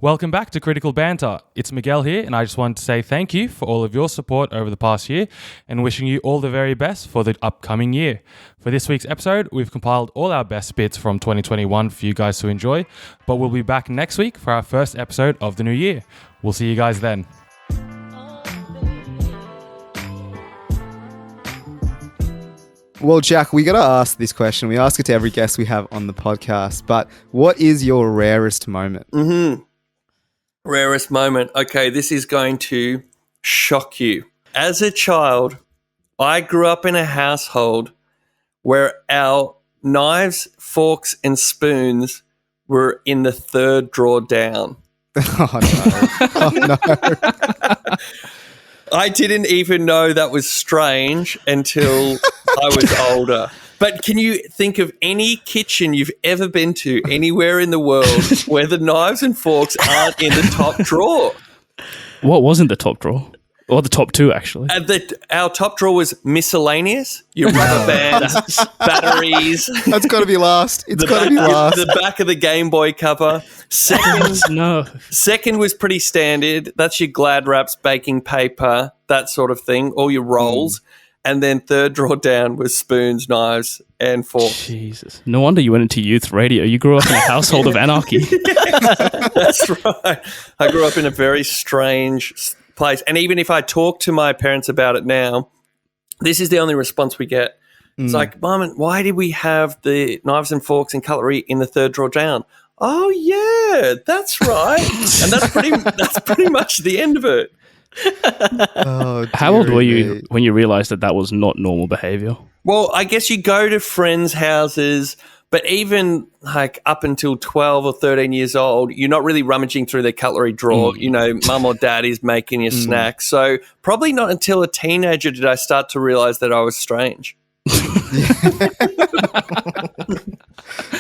Welcome back to Critical Banter. It's Miguel here, and I just wanted to say thank you for all of your support over the past year and wishing you all the very best for the upcoming year. For this week's episode, we've compiled all our best bits from 2021 for you guys to enjoy, but we'll be back next week for our first episode of the new year. We'll see you guys then. Well, Jack, we got to ask this question. We ask it to every guest we have on the podcast, but what is your rarest moment? Rarest moment. Okay, this is going to shock you. As a child, I grew up in a household where our knives, forks, and spoons were in the third drawer down. Oh, no. Oh, no. I didn't even know that was strange until I was older. But can you think of any kitchen you've ever been to anywhere in the world where the knives and forks aren't in the top drawer? What was in the top drawer? Or the top two, actually. Our top drawer was miscellaneous. Your rubber bands, batteries. That's got to be last. It's got to be last. The back of the Game Boy cover. Second was pretty standard. That's your Glad wraps, baking paper, that sort of thing, all your rolls. And then third drawer down was spoons, knives, and forks. Jesus. No wonder you went into youth radio. You grew up in a household of anarchy. That's right. I grew up in a very strange place. And even if I talk to my parents about it now, this is the only response we get. It's like, Mum, why did we have the knives and forks and cutlery in the third drawer down? Oh, yeah, that's right. And that's pretty much the end of it. Oh, how old were you when you realized that was not normal behavior? Well, I guess you go to friends' houses, but even like up until 12 or 13 years old, you're not really rummaging through their cutlery drawer. You know, mum or dad is making your snacks. So probably not until a teenager did I start to realize that I was strange.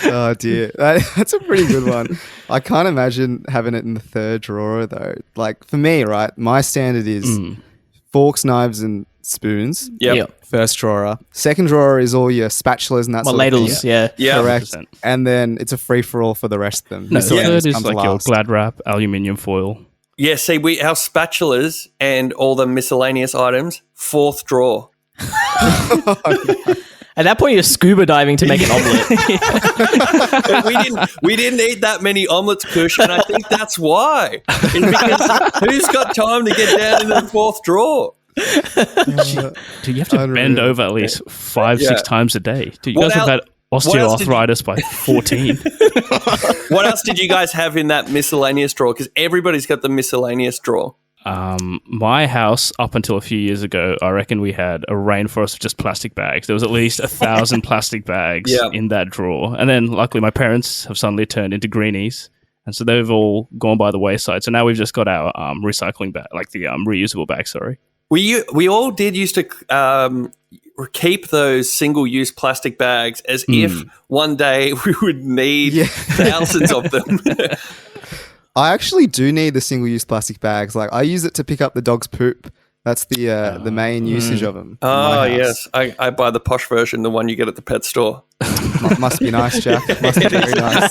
Oh, dear. That's a pretty good one. I can't imagine having it in the third drawer, though. Like, for me, right, my standard is forks, knives, and spoons. Yep. First drawer. Second drawer is all your spatulas and that sort ladles, of thing. yeah. Correct. 100%. And then it's a free-for-all for the rest of them. No, Miscellaneous third is comes like your last. Glad wrap, aluminium foil. Yeah, see, our spatulas and all the miscellaneous items, fourth drawer. At that point, you're scuba diving to make an omelette. we didn't eat that many omelets, Kush, and I think that's why. It's because who's got time to get down in the fourth drawer? Dude, you have to bend over at least 5-6 times a day. Dude, you guys have had osteoarthritis by 14. What else did you guys have in that miscellaneous drawer? Because everybody's got the miscellaneous drawer. My house, up until a few years ago, I reckon we had a rainforest of just plastic bags. There was at least 1,000 plastic bags in that drawer. And then luckily my parents have suddenly turned into greenies. And so they've all gone by the wayside. So now we've just got our recycling bag, like the reusable bag, sorry. We all did used to keep those single-use plastic bags as if one day we would need thousands of them. I actually do need the single-use plastic bags. Like, I use it to pick up the dog's poop. That's the main usage of them. Oh, yes. I buy the posh version, the one you get at the pet store. Must be nice, Jack. Must be very nice.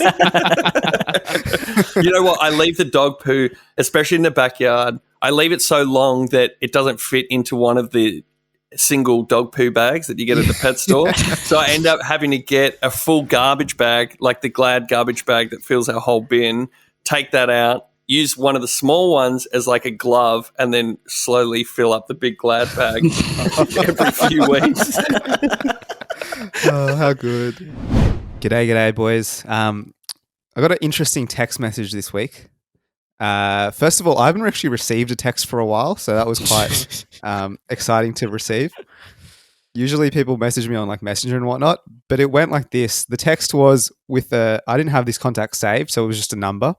You know what? I leave the dog poo, especially in the backyard. I leave it so long that it doesn't fit into one of the single dog poo bags that you get at the pet store. So I end up having to get a full garbage bag, like the Glad garbage bag that fills our whole bin, take that out, use one of the small ones as like a glove, and then slowly fill up the big Glad bag every few weeks. Oh, how good. G'day, boys. I got an interesting text message this week. First of all, I haven't actually received a text for a while, so that was quite exciting to receive. Usually people message me on like Messenger and whatnot, but it went like this. The text was I didn't have this contact saved, so it was just a number.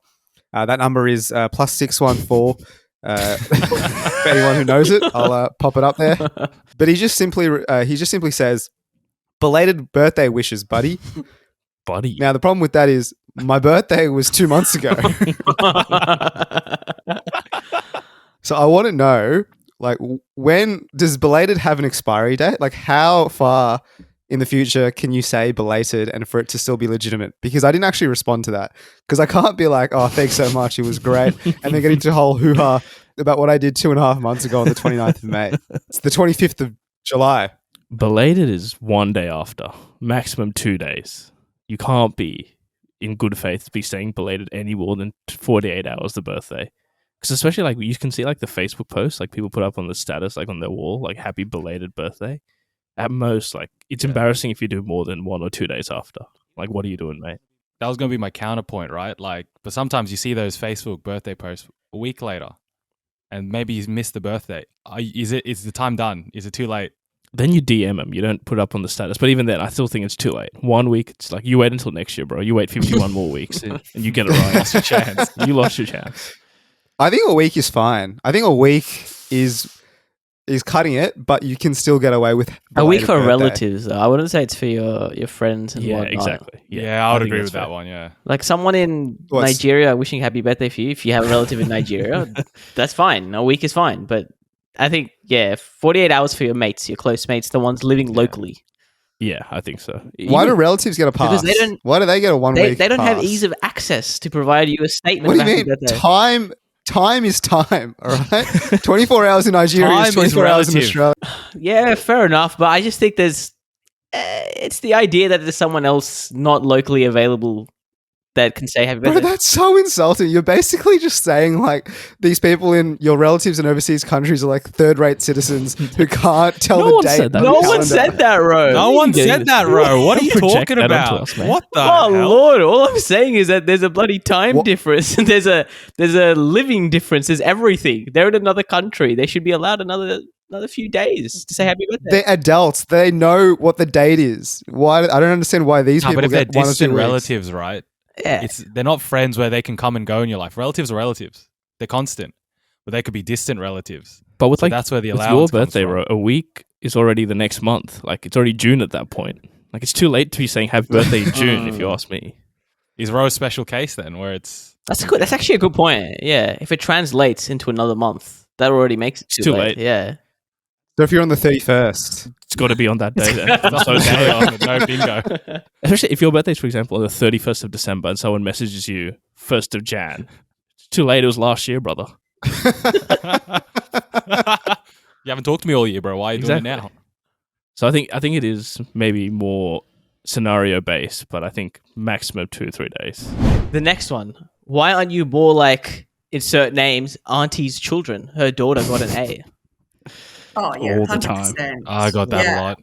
That number is +614. For anyone who knows it, I'll pop it up there. But he just simply says, "Belated birthday wishes, buddy." Buddy. Now the problem with that is my birthday was 2 months ago. So I want to know, like, when does belated have an expiry date? Like, how far in the future, can you say belated and for it to still be legitimate? Because I didn't actually respond to that. Because I can't be like, oh, thanks so much. It was great. And then get into a whole hoo-ha about what I did 2.5 months ago on the 29th of May. It's the 25th of July. Belated is 1 day after, maximum 2 days. You can't be in good faith to be saying belated any more than 48 hours the birthday. Because especially like you can see like the Facebook posts, like people put up on the status, like on their wall, like happy belated birthday. At most, like it's embarrassing if you do more than 1 or 2 days after. Like, what are you doing, mate? That was going to be my counterpoint, right? Like, but sometimes you see those Facebook birthday posts a week later, and maybe you missed the birthday. Is the time done? Is it too late? Then you DM them. You don't put up on the status. But even then, I still think it's too late. 1 week, it's like you wait until next year, bro. You wait 51 more weeks, and you get it right. You lost your chance. You lost your chance. I think a week is fine. I think a week is cutting it, but you can still get away with A week for birthday. relatives, though. I wouldn't say it's for your friends and Yeah, whatnot. exactly. Yeah, I would think agree that's with that fair. one. Yeah. Like someone in Nigeria wishing happy birthday for you, if you have a relative in Nigeria, that's fine. A week is fine. But I think, 48 hours for your mates, your close mates, the ones living locally. Yeah, I think so. Why do relatives get a pass? Because they don't- Why do they get a 1 week They don't have pass? ease of access to provide you a statement What do of you happy mean? birthday. Time is time, all right? 24 hours in Nigeria Time is is 24 hours in relative. Australia. Yeah, fair enough. But I just think it's the idea that there's someone else not locally available that can say happy Bro, birthday. that's so insulting. You're basically just saying like these people in your relatives in overseas countries are like third-rate citizens who can't tell No the one date. said that. on the No one calendar. said that, Ro. No one getting said this? that, Ro. What are you Don't project talking that onto about? us, man. What the Oh hell? Lord! All I'm saying is that there's a bloody time What? difference. There's a living difference. There's everything. They're in another country. They should be allowed another few days to say happy birthday. They're adults. They know what the date is. Why? I don't understand why these No, people but if they're get 1 or 2 distant weeks. relatives, right? Yeah. They're not friends where they can come and go in your life. Relatives are relatives. They're constant, but they could be distant relatives. But with So like that's where the with allowance your comes birthday, from. bro, a week is already the next month. Like it's already June at that point. Like it's too late to be saying happy birthday in June, if you ask me. Is Ro a special case then, where it's That's good. That's actually a good point. Yeah, if it translates into another month, that already makes it It's too late. Yeah. So if you're on the 31st, It's got to be on that day then. I'm so okay, sorry. no bingo? Especially if your birthday's, for example, on the 31st of December and someone messages you 1st of Jan. It's too late. It was last year, brother. You haven't talked to me all year, bro. Why are you doing it Exactly. now? So I think it is maybe more scenario based, but I think maximum 2 or 3 days. The next one. Why aren't you more like insert names? Auntie's children. Her daughter got an A. Oh yeah, All the time. 100%. I got that Yeah. a lot.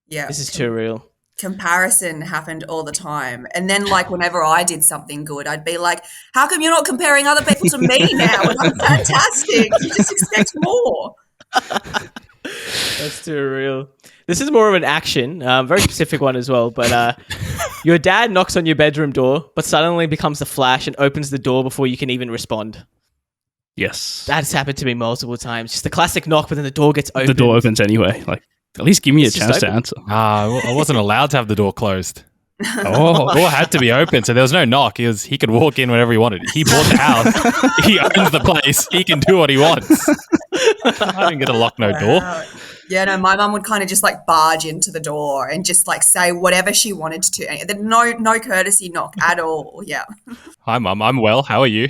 Yeah, This is too real. comparison happened all the time. And then, like, whenever I did something good, I'd be like, "How come you're not comparing other people to me now? And I'm fantastic. You just expect more." That's too real. This is more of an action, very specific one as well. But your dad knocks on your bedroom door, but suddenly becomes the Flash and opens the door before you can even respond. Yes. That's happened to me multiple times. Just the classic knock, but then the door gets open. The door opens anyway. Like, at least give me It's a just chance to open. answer. I wasn't allowed to have the door closed. Oh, The door had to be open, so there was no knock. He could walk in whenever he wanted. He bought the house. He owns the place. He can do what he wants. I didn't get to lock no door. Yeah, no, my mum would kind of just like barge into the door and just like say whatever she wanted to. And no courtesy knock at all. Yeah. Hi, Mum. I'm well. How are you?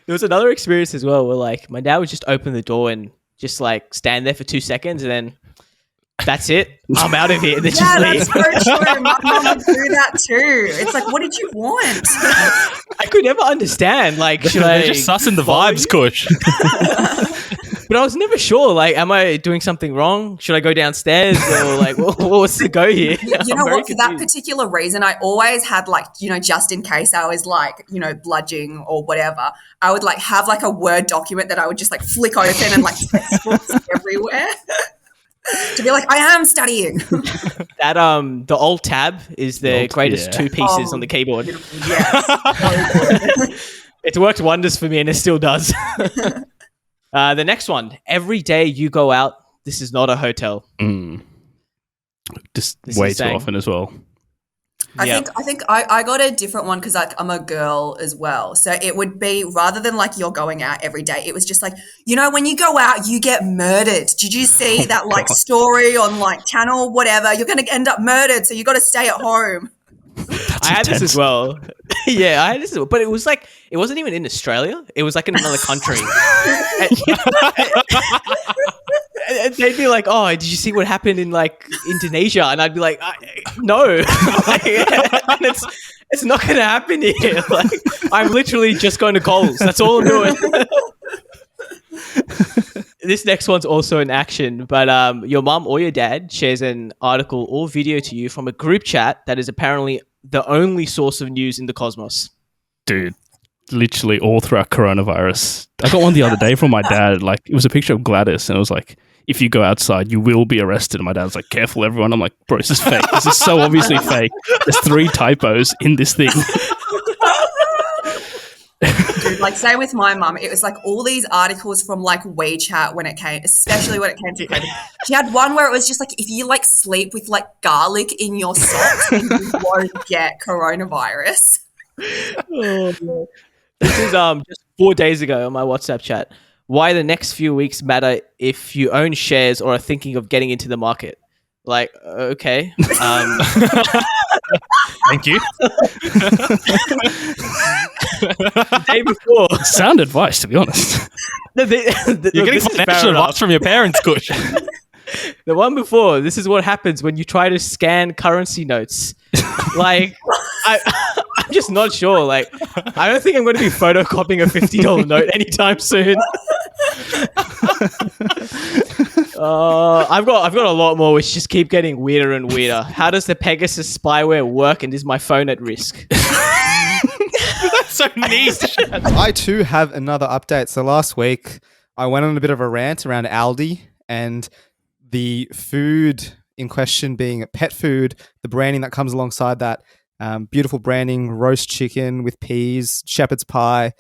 There was another experience as well where like my dad would just open the door and just like stand there for 2 seconds and then that's it. I'm out of here. And then Yeah, just that's leave. so true. My mum would do that too. It's like, what did you want? I could never understand. Like, should I They're just sussing the follow vibes, you? Kush. But I was never sure. Like, am I doing something wrong? Should I go downstairs or like, what's the go here? You I'm know very what? For that confused. particular reason, I always had like, just in case I was like, bludging or whatever, I would like have like a Word document that I would just like flick open and like textbooks everywhere to be like, I am studying. That the alt tab is the Alt, greatest yeah. two pieces on the keyboard. Yes. So good. It's worked wonders for me and it still does. The next one. Every day you go out, this is not a hotel. Just This way is too saying- often as well. I think I got a different one because like I'm a girl as well. So it would be rather than like you're going out every day, it was just like, when you go out, you get murdered. Did you see that like story on like channel, whatever? You're going to end up murdered. So you got to stay at home. I had this as well. Yeah, I had this as well. But it was like, it wasn't even in Australia. It was like in another country. And they'd be like, "Oh, did you see what happened in like Indonesia?" And I'd be like, "No, like, and it's not going to happen here. Like, I'm literally just going to Coles. That's all I'm doing." This next one's also an action, but your mum or your dad shares an article or video to you from a group chat that is apparently the only source of news in the cosmos. Dude, literally all throughout coronavirus. I got one the other day from my dad. Like, it was a picture of Gladys, and it was like, if you go outside, you will be arrested. And my dad's like, careful, everyone. I'm like, bro, this is fake. This is so obviously fake. There's 3 typos in this thing. Dude, like same with my mum. It was like all these articles from like WeChat when it came, especially when it came to COVID. She had one where it was just like, if you like sleep with like garlic in your socks, then you won't get coronavirus. Oh, this is just 4 days ago on my WhatsApp chat. Why the next few weeks matter if you own shares or are thinking of getting into the market. Like, okay. Thank you. The day before. Sound advice, to be honest. You're getting financial advice from your parents, Kush. The one before, this is what happens when you try to scan currency notes. Like, I'm just not sure. Like, I don't think I'm going to be photocopying a $50 note anytime soon. I've got a lot more which just keep getting weirder and weirder. How does the Pegasus spyware work, and is my phone at risk? That's so niche. I too have another update. So last week I went on a bit of a rant around Aldi and the food in question being pet food, the branding that comes alongside that, beautiful branding, roast chicken with peas, shepherd's pie.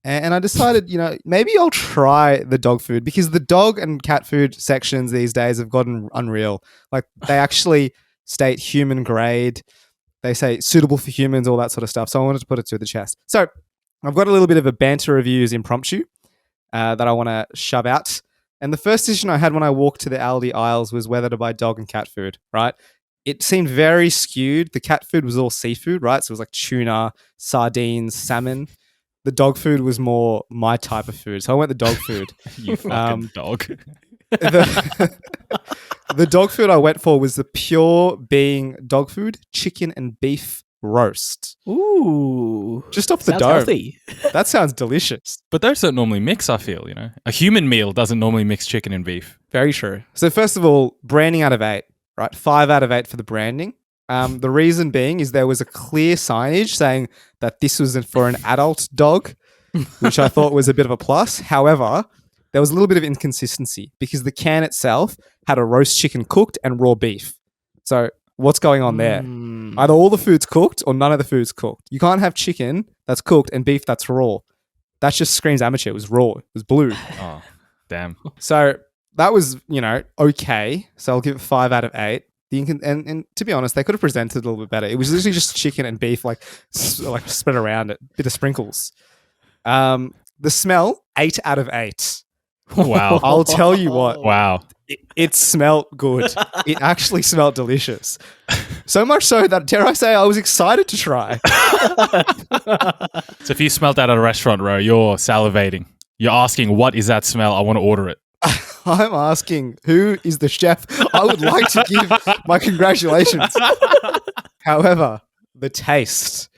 And I decided, maybe I'll try the dog food because the dog and cat food sections these days have gotten unreal. Like they actually state human grade. They say suitable for humans, all that sort of stuff. So I wanted to put it to the chest. So I've got a little bit of a banter reviews impromptu that I want to shove out. And the first decision I had when I walked to the Aldi aisles was whether to buy dog and cat food, right? It seemed very skewed. The cat food was all seafood, right? So it was like tuna, sardines, salmon. The dog food was more my type of food. So I went the dog food. You fucking dog. The dog food I went for was the pure being dog food, chicken and beef roast. Ooh. Just off the Sounds dome. healthy. That sounds delicious. But those don't normally mix, I feel, A human meal doesn't normally mix chicken and beef. Very true. So first of all, branding out of 8, right? 5 out of 8 for the branding. The reason being is there was a clear signage saying that this was for an adult dog, which I thought was a bit of a plus. However, there was a little bit of inconsistency because the can itself had a roast chicken cooked and raw beef. So what's going on there? Either all the food's cooked or none of the food's cooked. You can't have chicken that's cooked and beef that's raw. That just screams amateur. It was raw. It was blue. Oh, damn. So that was, okay. So I'll give it 5 out of 8. And to be honest, they could have presented it a little bit better. It was literally just chicken and beef, like spread around it, bit of sprinkles. The smell, 8 out of 8. Wow. I'll tell you what. Wow. It smelled good. It actually smelled delicious. So much so that, dare I say, I was excited to try. So if you smelled that at a restaurant, Ro, you're salivating. You're asking, what is that smell? I want to order it. I'm asking, who is the chef? I would like to give my congratulations. However, the taste.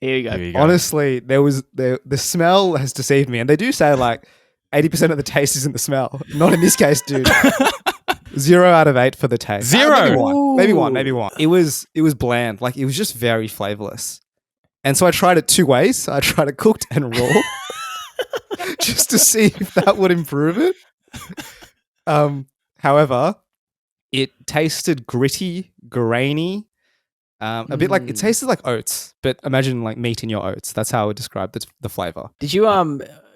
Here you go. Honestly, the smell has deceived me. And they do say like 80% of the taste is in the smell. Not in this case, dude. 0 out of 8 for the taste. 0? Maybe one. It was bland. Like it was just very flavorless. And so I tried it 2 ways. I tried it cooked and raw just to see if that would improve it. However, it tasted gritty, grainy, a bit like it tasted like oats, but imagine like meat in your oats. That's how I would describe the flavor. Did you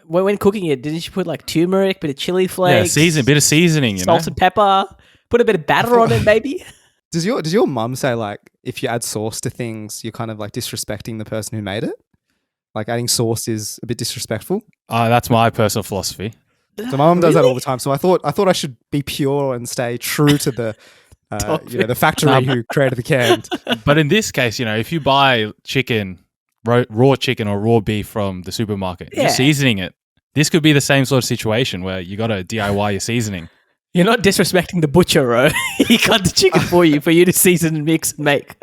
when cooking it, didn't you put like turmeric, bit of chili flakes? Yeah, bit of seasoning, salt and pepper, put a bit of batter on it, maybe? Does your mum say like if you add sauce to things, you're kind of like disrespecting the person who made it? Like adding sauce is a bit disrespectful. That's my personal philosophy. So my mum does that all the time. So I thought I should be pure and stay true to the the factory who created the canned. But in this case, if you buy chicken, raw chicken or raw beef from the supermarket, you're seasoning it. This could be the same sort of situation where you got to DIY your seasoning. You're not disrespecting the butcher, bro. He cut the chicken for you to season and mix and make.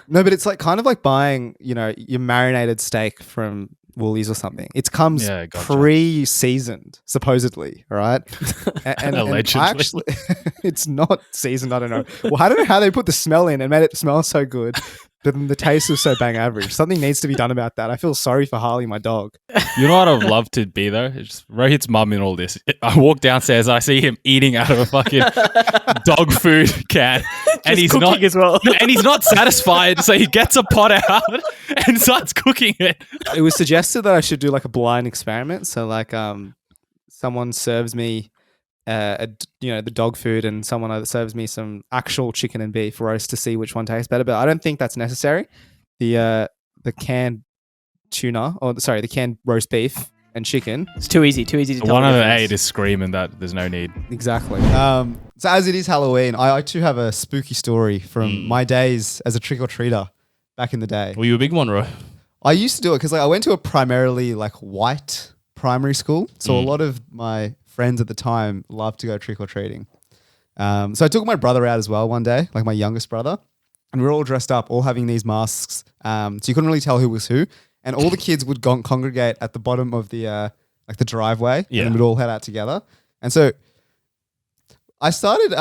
No, but it's like kind of like buying, your marinated steak from Woolies or something. It comes pre-seasoned, supposedly, right? And allegedly. Actually, it's not seasoned. I don't know. Well, I don't know how they put the smell in and made it smell so good, but then the taste was so bang average. Something needs to be done about that. I feel sorry for Harley, my dog. You know what I'd love to be though? It's just Rohit's mum in all this. I walk downstairs and I see him eating out of a fucking dog food can, and he's not as well. and he's not satisfied. So he gets a pot out and starts cooking it. It was suggested that I should do like a blind experiment. So like, someone serves me, the dog food, and someone serves me some actual chicken and beef roast to see which one tastes better. But I don't think that's necessary. The canned tuna, the canned roast beef and chicken. It's too easy to tell. One of the 8 is screaming that there's no need. Exactly. So as it is Halloween, I too have a spooky story from my days as a trick-or-treater back in the day. Were you a big one, Roy? I used to do it because I went to a primarily like white primary school. So a lot of my friends at the time loved to go trick-or-treating. So I took my brother out as well one day, like my youngest brother. And we were all dressed up, all having these masks. So you couldn't really tell who was who. And all the kids would congregate at the bottom of the the driveway, and we'd all head out together. And so I started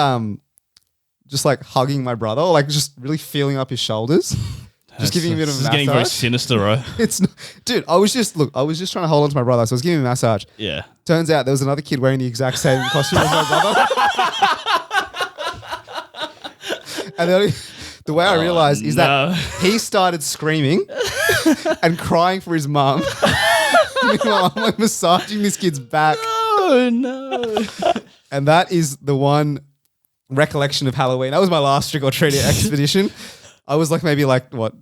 just like hugging my brother, or like just really feeling up his shoulders, just giving him a bit of a massage. It's getting very sinister, right? Dude, I was just trying to hold on to my brother, so I was giving him a massage. Yeah. Turns out there was another kid wearing the exact same costume as my brother. And the way I realized is that he started screaming and crying for his mum. Meanwhile, I'm like massaging this kid's back. Oh, no. And that is the one recollection of Halloween. That was my last trick-or-treating expedition. I was like maybe 12 at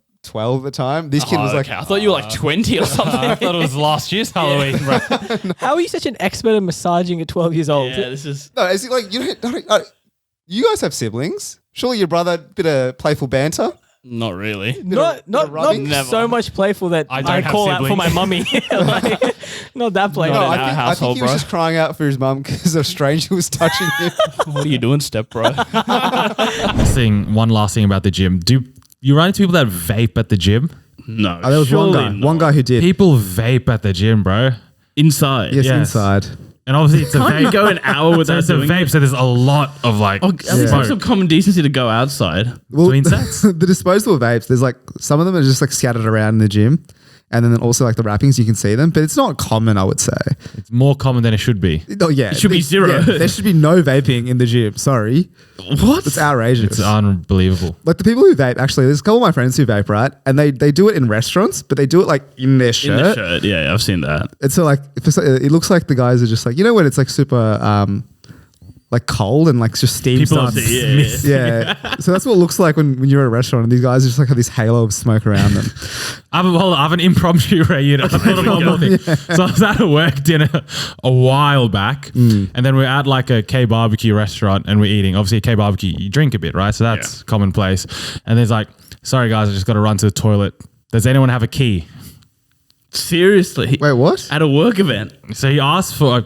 the time. This kid was like... I thought you were like 20 or something. I thought it was last year's Halloween, bro. How are you such an expert at massaging at 12 years old? Yeah, this is... No, is it like... you guys have siblings. Surely your brother, bit of playful banter. Not really. Not Never. so much playful that I call out for my mummy. Not that playful. No, I think he was just crying out for his mum because a stranger was touching him. What are you doing, step bro? One last thing about the gym. Do you run into people that vape at the gym? No. There was one guy who did. People vape at the gym, bro. Inside. Yes, inside. And obviously it's a vape. You go an hour without it's a doing vape, it. so there's a lot of at least have some common decency to go outside. Well, between sets. The disposable vapes, there's like some of them are just like scattered around in the gym. And then also like the wrappings, you can see them, but it's not common, I would say. It's more common than it should be. Oh, yeah. It should be zero. Yeah, there should be no vaping in the gym. Sorry. What? It's outrageous. It's unbelievable. Like the people who vape, actually, there's a couple of my friends who vape, right? And they do it in restaurants, but they do it like in their shirt. In the shirt, yeah, I've seen that. And so like, it looks like the guys are just like, when it's like super like cold and like just steam People starts. yeah. So that's what it looks like when you're at a restaurant and these guys just like have this halo of smoke around them. I have an impromptu reunion. I thought of one more thing. So I was at a work dinner a while back, and then we're at like a K barbecue restaurant and we're eating. Obviously, a K barbecue, you drink a bit, right? So that's commonplace. And there's like, sorry guys, I just got to run to the toilet. Does anyone have a key? Seriously? Wait, what? At a work event? So he asked for a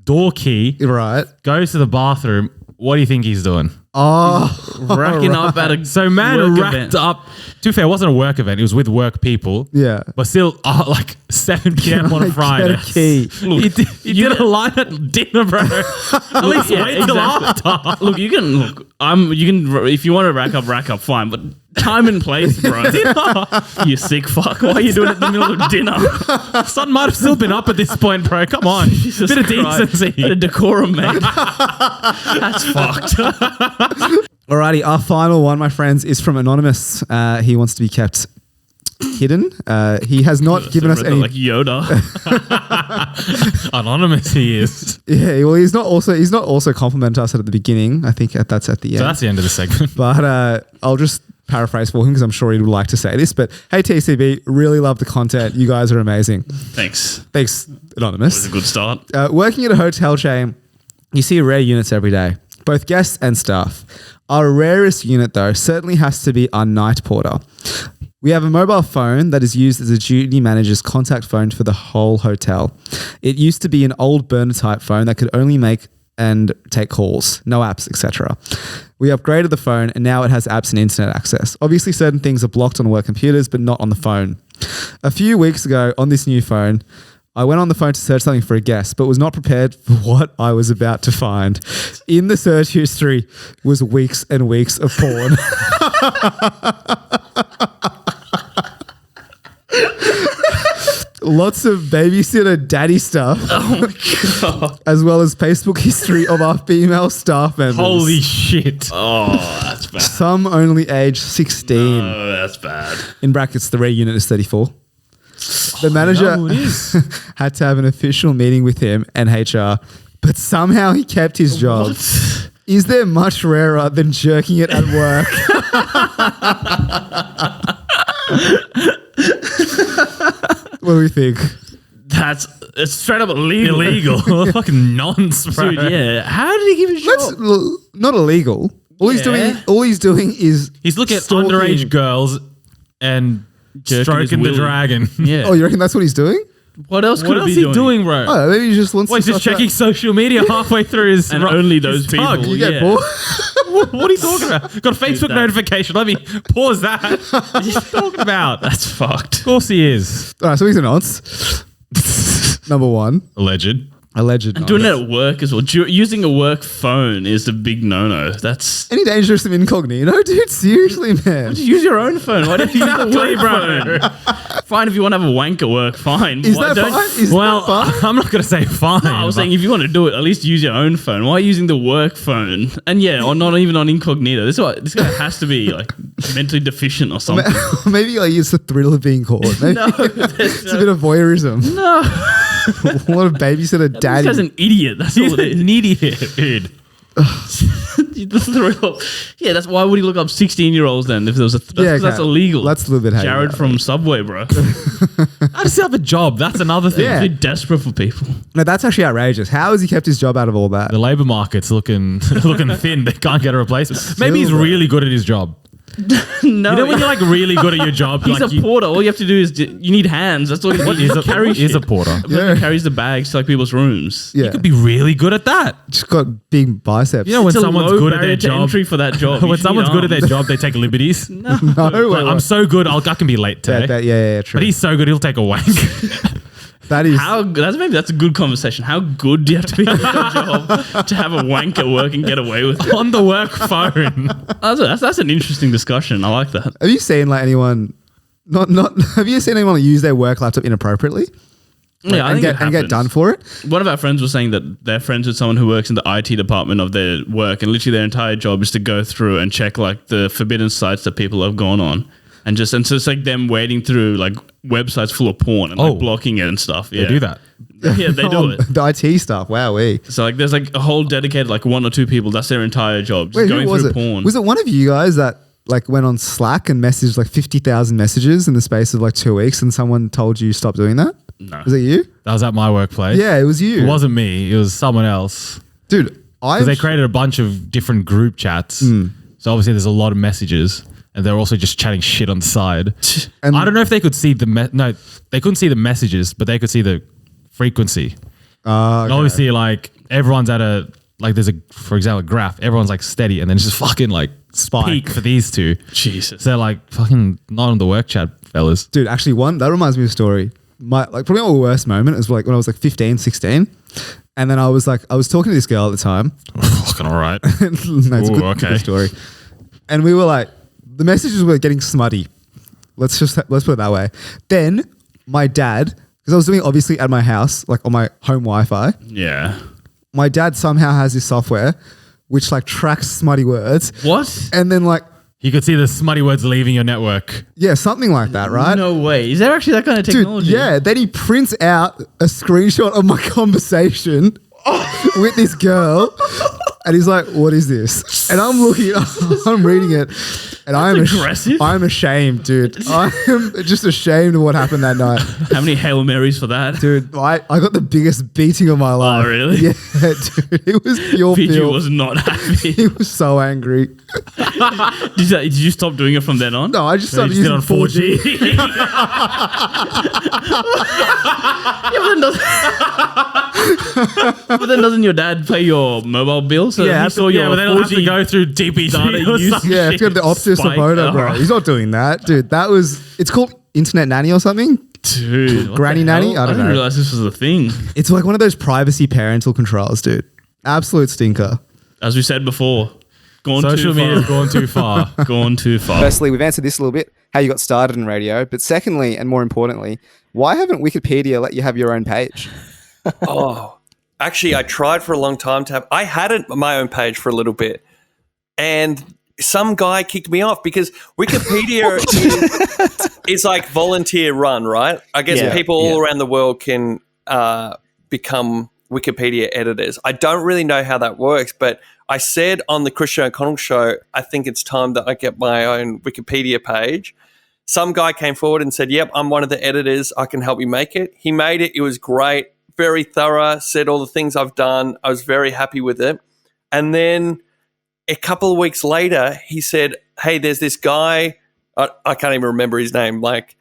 door key, Right. goes to the bathroom. What do you think he's doing? Oh, Racking up at a So man work racked event. up. To be fair, it wasn't a work event. It was with work people. Yeah. But still, like 7 p.m. on a Friday. Get a key. Look, he did a line at dinner, bro. At least wait till after. Look, you can if you want to rack up, fine, but time and place, bro. You sick fuck. Why are you doing it in the middle of dinner? Sun might have still been up at this point, bro. Come on. Jesus Bit of Christ. decency. Bit of decorum, mate. That's fucked. Alrighty, our final one, my friends, is from Anonymous. He wants to be kept hidden. He has not given us any. Like Yoda. Anonymous he is. Yeah, well, he's not also complimented us at the beginning. I think that's at the end. So that's the end of the segment. But I'll just paraphrase for him because I'm sure he would like to say this. But hey, TCB, really love the content. You guys are amazing. Thanks. Thanks, Anonymous. That was a good start. Working at a hotel chain, you see rare units every day, both guests and staff. Our rarest unit, though, certainly has to be our night porter. We have a mobile phone that is used as a duty manager's contact phone for the whole hotel. It used to be an old burner type phone that could only make and take calls, no apps, etc. We upgraded the phone and now it has apps and internet access. Obviously, certain things are blocked on work computers, but not on the phone. A few weeks ago on this new phone, I went on the phone to search something for a guest, but was not prepared for what I was about to find. In the search history was weeks and weeks of porn. Lots of babysitter daddy stuff. Oh my God. As well as Facebook history of our female staff members. Holy shit. Oh, that's bad. Some only age 16. Oh, that's bad. In brackets, the rare unit is 34. The manager had to have an official meeting with him and HR, but somehow he kept his job. What? Is there much rarer than jerking it at work? What do we think? It's straight up illegal. Illegal. Fucking nonsense, bro. Dude, yeah. How did he give a shit? That's not illegal. All he's doing is He's looking at stalking. underage girls and Jerking stroking his the willy. dragon. Yeah. Oh, you reckon that's what he's doing? What else What could else it is be he doing, bro? Oh, maybe he just wants Well, he's to just stuff checking social media halfway through his And only those his people. tug. You get Yeah. bored? What are you talking about? Got a Facebook that. notification. Let me pause that. What are you talking about? That's fucked. Of course he is. All right, so he's a nonce. Number one. Alleged. Alleged. And doing it at work as well. Using a work phone is a big no-no. That's... Any dangerous of incognito? Dude, seriously, man. Just use your own phone. Why don't you use the Exactly, work phone? Fine if you want to have a wank at work, fine. Is Why that don't- fine? Is Well, that fine? I'm not going to say fine. No, I was but- saying if you want to do it, at least use your own phone. Why are you using the work phone? And yeah, or not even on incognito. This guy has to be like mentally deficient or something. Maybe like it's the thrill of being caught. Maybe No, it's a bit of voyeurism. no. What a babysitter This daddy. guy's an idiot. That's all it is. an idiot, dude. The thrill. Yeah, that's why would he look up 16-year-olds then if there was a that's okay. illegal. That's a little bit Jared hazy. from Subway, bro. How does he have a job? That's another thing. Yeah. They're desperate for people. No, that's actually outrageous. How has he kept his job out of all that? The labour market's looking thin. They can't get a replacement. Maybe he's Still, really good at his job. No, You know when you're like really good at your job? he's like a porter. All you have to do is you need hands. That's all you need. He's a porter. A person carries the bags to like people's rooms. Yeah. You could be really good at that. Just got big biceps. You know when It's a someone's low good at barrier their to job. entry for that job. You When should someone's need good at their arms. job, they take liberties. no way. I'm so good, I can be late today. Yeah, true. But he's so good, he'll take a wank. That is That's a good conversation. How good do you have to be at your job to have a wank at work and get away with it? On the work phone. That's an interesting discussion. I like that. Have you seen like anyone not have you seen anyone use their work laptop inappropriately? Yeah, I and think get done for it? One of our friends was saying that they're friends with someone who works in the IT department of their work, and literally their entire job is to go through and check like the forbidden sites that people have gone on. And so it's like them wading through like websites full of porn and like blocking it and stuff. Yeah. They do that. Yeah, they do it. The IT stuff. Wowee. So like there's like a whole dedicated like one or two people, that's their entire job. Just Wait, going who was through it? porn. Was it one of you guys that like went on Slack and messaged like 50,000 messages in the space of like 2 weeks and someone told you stop doing that? No. Was it you? That was at my workplace. Yeah, it was you. It wasn't me. It was someone else. Dude, Because they created a bunch of different group chats. Hmm. So obviously there's a lot of messages. And they're also just chatting shit on the side. And- I don't know if they could see no, they couldn't see the messages, but they could see the frequency. okay. Obviously, like everyone's at a there's for example, a graph. Everyone's like steady, and then it's just fucking like Spike. peak for these two. Jesus. So they're like fucking not on the work chat, fellas. Dude, actually that reminds me of a story. Probably my worst moment is like when I was like 15, 16. And then I was talking to this girl at the time. Fucking all right. No, it's a Ooh, good, okay. good story. And we were like, the messages were getting smutty. Let's put it that way. Then my dad, because I was doing it obviously at my house, like on my home Wi-Fi. Yeah. My dad somehow has this software which like tracks smutty words What? and then like You could see the smutty words leaving your network. Yeah, something like that, right? No way. Is there actually that kind of technology? Dude, yeah. Then he prints out a screenshot of my conversation with this girl. And he's like, what is this? And I'm looking, I'm reading it. And I'm aggressive. I'm ashamed, dude. I am just ashamed of what happened that night. How many Hail Marys for that? Dude, I got the biggest beating of my life. Oh, really? Yeah, dude. It was pure Fiji filth. was not happy. He was so angry. Did you stop doing it from then on? No, I just So started you using just did 4G. on 4G. But then doesn't your dad pay your mobile bill? So Yeah, he saw your but they don't have 4G to go through DPG data or use. something. Yeah, if you have the Optus Spike. or Vodafone, bro. Alright. He's not doing that. Dude, it's called Internet Nanny or something. Dude, what Granny the nanny? hell? I don't didn't know. realize this was a thing. It's like one of those privacy parental controls, dude. Absolute stinker. As we said before, gone Social too media's far. gone too far. Gone too far. Firstly, we've answered this a little bit, how you got started in radio. But secondly, and more importantly, why haven't Wikipedia let you have your own page? Oh, actually, I tried for a long time to have. I had my own page for a little bit, and some guy kicked me off because Wikipedia is like volunteer run, right? I guess people all around the world can become Wikipedia editors. I don't really know how that works, but I said on the Kush and O'Connell show, I think it's time that I get my own Wikipedia page. Some guy came forward and said, yep, I'm one of the editors. I can help you make it. He made it. It was great. Very thorough, said all the things I've done. I was very happy with it. And then a couple of weeks later, he said, hey, there's this guy, I can't even remember his name, like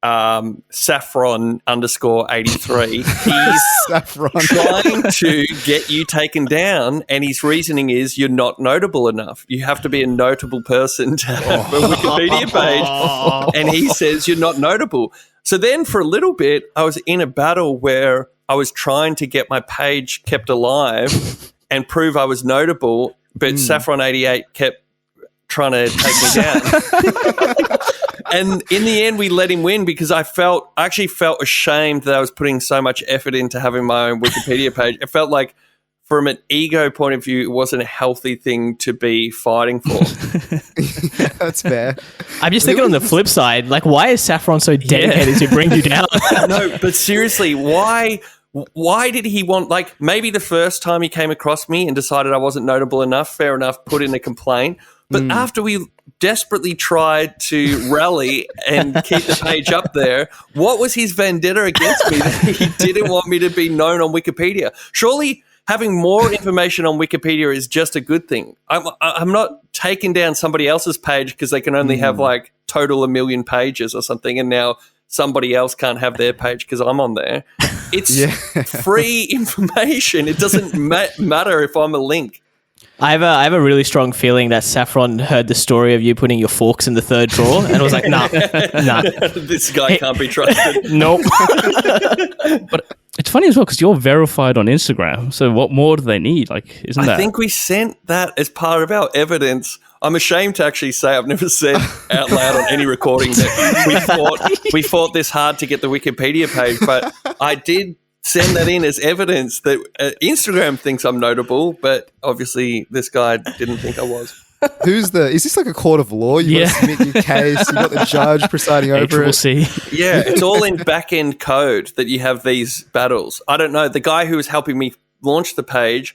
Saffron _83. He's trying to get you taken down, and his reasoning is you're not notable enough. You have to be a notable person to have a Wikipedia page. And he says you're not notable. So then for a little bit, I was in a battle where I was trying to get my page kept alive and prove I was notable, but Saffron 88 kept trying to take me down. And in the end, we let him win because I actually felt ashamed that I was putting so much effort into having my own Wikipedia page. It felt like, from an ego point of view, it wasn't a healthy thing to be fighting for. Yeah, that's fair. I'm just thinking on the flip side, like, why is Saffron so dedicated to bring you down? No, but seriously, why did he want, like, maybe the first time he came across me and decided I wasn't notable enough, fair enough, put in a complaint. But after we desperately tried to rally and keep the page up there, what was his vendetta against me that he didn't want me to be known on Wikipedia? Surely having more information on Wikipedia is just a good thing. I'm not taking down somebody else's page because they can only have like total 1 million pages or something, and now somebody else can't have their page because I'm on there. It's free information. It doesn't matter if I'm a link. I have a really strong feeling that Saffron heard the story of you putting your forks in the third drawer and was like, nah. This guy can't be trusted. Nope. But it's funny as well because you're verified on Instagram. So what more do they need? Like, isn't that? I think we sent that as part of our evidence. I'm ashamed to actually say I've never said out loud on any recording that we fought this hard to get the Wikipedia page, but I did send that in as evidence that Instagram thinks I'm notable, but obviously this guy didn't think I was. Is this like a court of law? You got to submit your case, you got the judge presiding over it. Yeah, it's all in back-end code that you have these battles. I don't know. The guy who was helping me launch the page,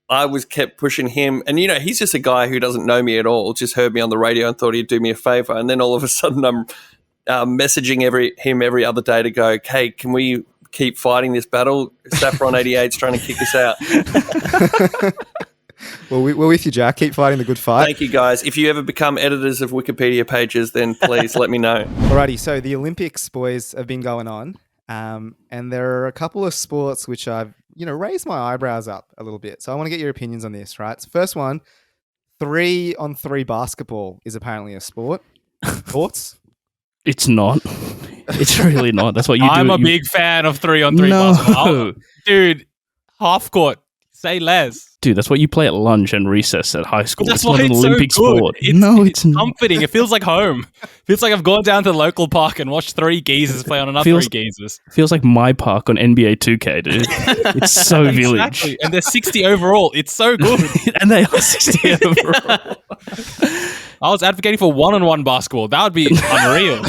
I kept pushing him, and he's just a guy who doesn't know me at all, just heard me on the radio and thought he'd do me a favor, and then all of a sudden I'm messaging him every other day to go, hey, can we keep fighting this battle? Saffron 88's trying to kick us out. Well, we're with you, Jack. Keep fighting the good fight. Thank you, guys. If you ever become editors of Wikipedia pages, then please let me know. Alrighty, so the Olympics, boys, have been going on, and there are a couple of sports which I've raised my eyebrows up a little bit. So I want to get your opinions on this, right? So first one, 3-on-3 basketball is apparently a sport. Thoughts? It's not. It's really not. That's what you do. I'm a big fan of 3-on-3 basketball. Dude, half court, Say less. Dude, that's what you play at lunch and recess at high school. That's It's not why an it's Olympic so good. sport. It's not. Comforting. It feels like home. Feels like I've gone down to the local park and watched 3 geezers play on another 3 geezers. Feels like my park on NBA 2K, dude. It's so village. Exactly. And they're 60 overall. It's so good. And they are 60 overall. I was advocating for one-on-one basketball. That would be unreal.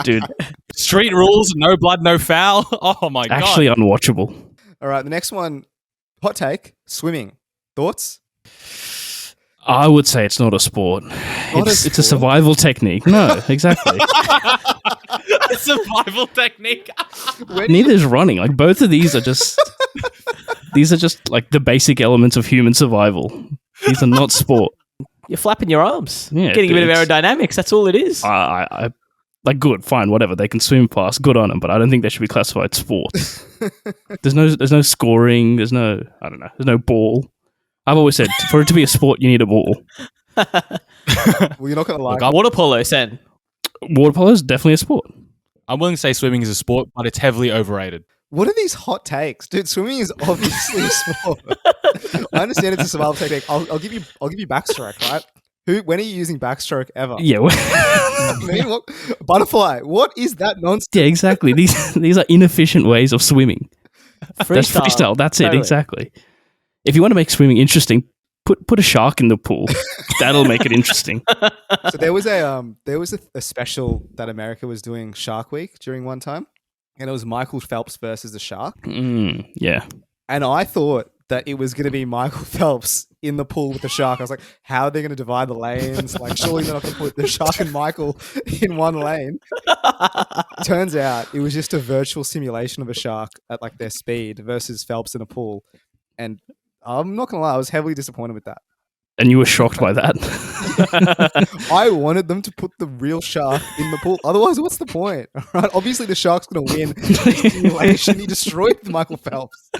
Dude, Street rules, no blood, no foul. Oh my god. actually unwatchable. All right, the next one, hot take, swimming. Thoughts? I would say it's not a sport. It's a survival technique. No, exactly. Survival technique. Neither is running. Like both of these are just like the basic elements of human survival. These are not sport. You're flapping your arms. Yeah, Getting a bit of it's- aerodynamics. That's all it is. I like good, fine, whatever. They can swim fast, good on them. But I don't think they should be classified sports. There's no scoring. There's no ball. I've always said for it to be a sport, you need a ball. Well, you're not going to like Water polo, Sen. Water polo is definitely a sport. I'm willing to say swimming is a sport, but it's heavily overrated. What are these hot takes, dude? Swimming is obviously a sport. I understand it's a survival technique. I'll give you backstroke, right? When are you using backstroke ever? Yeah, I mean, butterfly. What is that nonsense? yeah, exactly. These are inefficient ways of swimming. That's freestyle. That's it, Totally. exactly. If you want to make swimming interesting, put a shark in the pool. That'll make it interesting. So there was a special that America was doing Shark Week during one time, and it was Michael Phelps versus the shark. Yeah. And I thought that it was going to be Michael Phelps in the pool with the shark. I was like, how are they going to divide the lanes? Like, surely they're not going to put the shark and Michael in one lane. Turns out it was just a virtual simulation of a shark at like their speed versus Phelps in a pool. And I'm not going to lie, I was heavily disappointed with that. And you were shocked by that. I wanted them to put the real shark in the pool. Otherwise, what's the point? Right? Obviously, the shark's going to win the simulation. He destroyed Michael Phelps.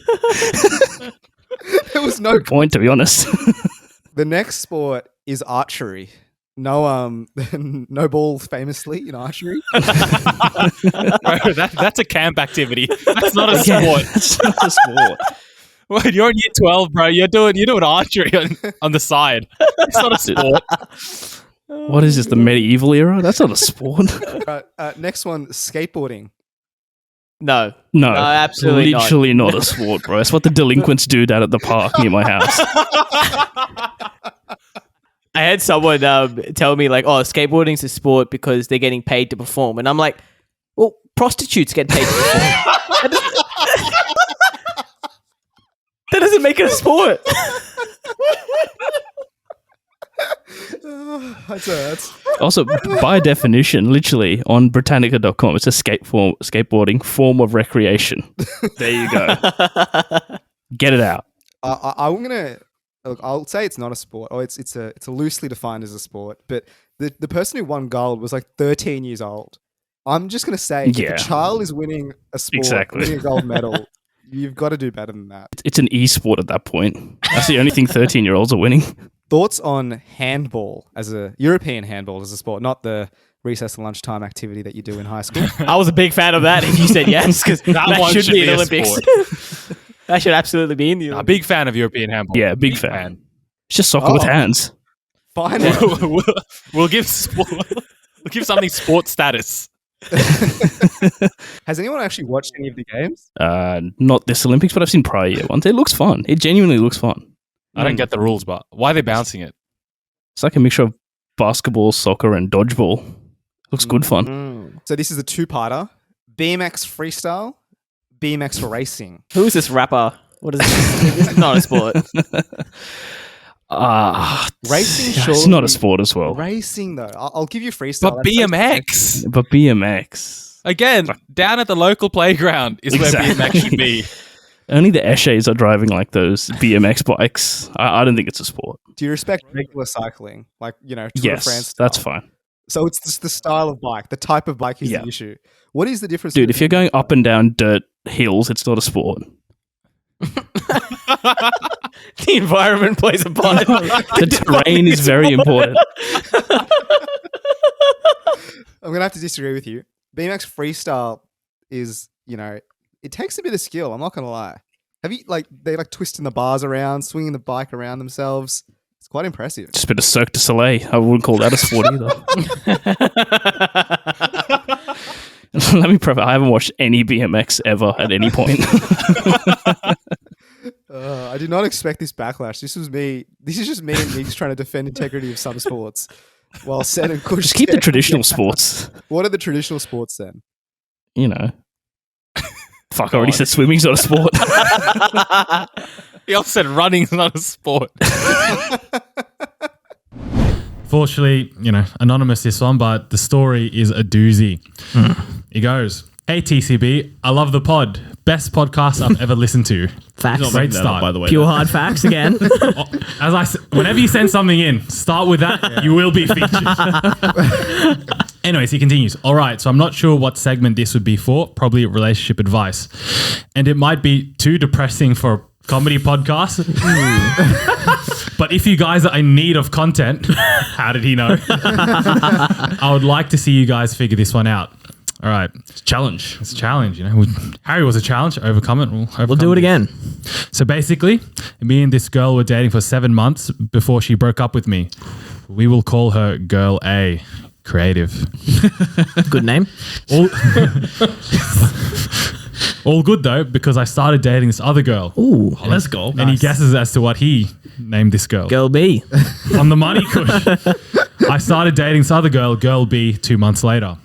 There was no point, to be honest. The next sport is archery. No, no balls, famously in archery. Bro, that's a camp activity. That's not a sport. It's not a sport. Wait, you're in year 12, bro. You're doing archery on the side. It's not a sport. What is this, the medieval era? That's not a sport. Next one, skateboarding. No, absolutely not. Literally not a sport, bro. It's what the delinquents do down at the park near my house. I had someone tell me like, "Oh, skateboarding's a sport because they're getting paid to perform," and I'm like, "Well, prostitutes get paid to perform. That doesn't make it a sport." That's Also, by definition, literally on Britannica.com, it's a skateboarding form of recreation. There you go. Get it out. I'm gonna. Look, I'll say it's not a sport. Oh, it's loosely defined as a sport. But the person who won gold was like 13 years old. I'm just gonna say, if a child is winning a sport, winning a gold medal, you've got to do better than that. It's an e-sport at that point. That's the only thing 13-year-olds are winning. Thoughts on handball as a European handball as a sport, not the recess and lunchtime activity that you do in high school. I was a big fan of that. If you said yes, because that should be in the Olympics. That should absolutely be in the Olympics. A big fan of European handball. Yeah, big fan. It's just soccer with hands. Fine. We'll give something sports status. Has anyone actually watched any of the games? Not this Olympics, but I've seen prior year ones. It looks fun. It genuinely looks fun. I don't get the rules, but why are they bouncing it? It's like a mixture of basketball, soccer, and dodgeball. Looks good fun. So this is a two-parter. BMX freestyle, BMX racing. Who is this rapper? What is this? This is not a sport. Racing, it's surely. not a sport as well. Racing, though. I'll give you freestyle. But BMX. But BMX. Again, down at the local playground is where BMX should be. Only the Eshays are driving like those BMX bikes. I don't think it's a sport. Do you respect regular cycling? Like, Tour de France Yes, style? that's fine. So it's just the style of bike. The type of bike is the issue. What is the difference? Dude, if you're going up and down dirt hills, it's not a sport. The environment plays a part. The terrain is very important. I'm going to have to disagree with you. BMX freestyle is, it takes a bit of skill. I'm not going to lie. Have you they twisting the bars around, swinging the bike around themselves? It's quite impressive. Just a bit of Cirque du Soleil. I wouldn't call that a sport either. Let me preface, I haven't watched any BMX ever at any point. I did not expect this backlash. This is just me and Nick's trying to defend integrity of some sports, while Sen and Kush Keep the traditional sports. What are the traditional sports then? You know. Fuck, I already said swimming's not a sport. He also said running's not a sport. Fortunately, anonymous this one, but the story is a doozy. It goes, "Hey TCB, I love the pod. Best podcast I've ever listened to." Facts. Great start. by the way. Pure hard facts again. As I said, whenever you send something in, start with that. You will be featured. Anyways, he continues. "All right, so I'm not sure what segment this would be for. Probably relationship advice, and it might be too depressing for a comedy podcast. But if you guys are in need of content," how did he know? "I would like to see you guys figure this one out." All right. It's a challenge. It's a challenge, Harry was a challenge. Overcome it. We'll do it again. So basically, me and this girl were dating for 7 months before she broke up with me. We will call her Girl A. Creative. Good name. All good though, because I started dating this other girl. Ooh. Oh, let's go. And he guesses as to what he named this girl. Girl B. On the money, Kush. I started dating this other girl, Girl B, 2 months later.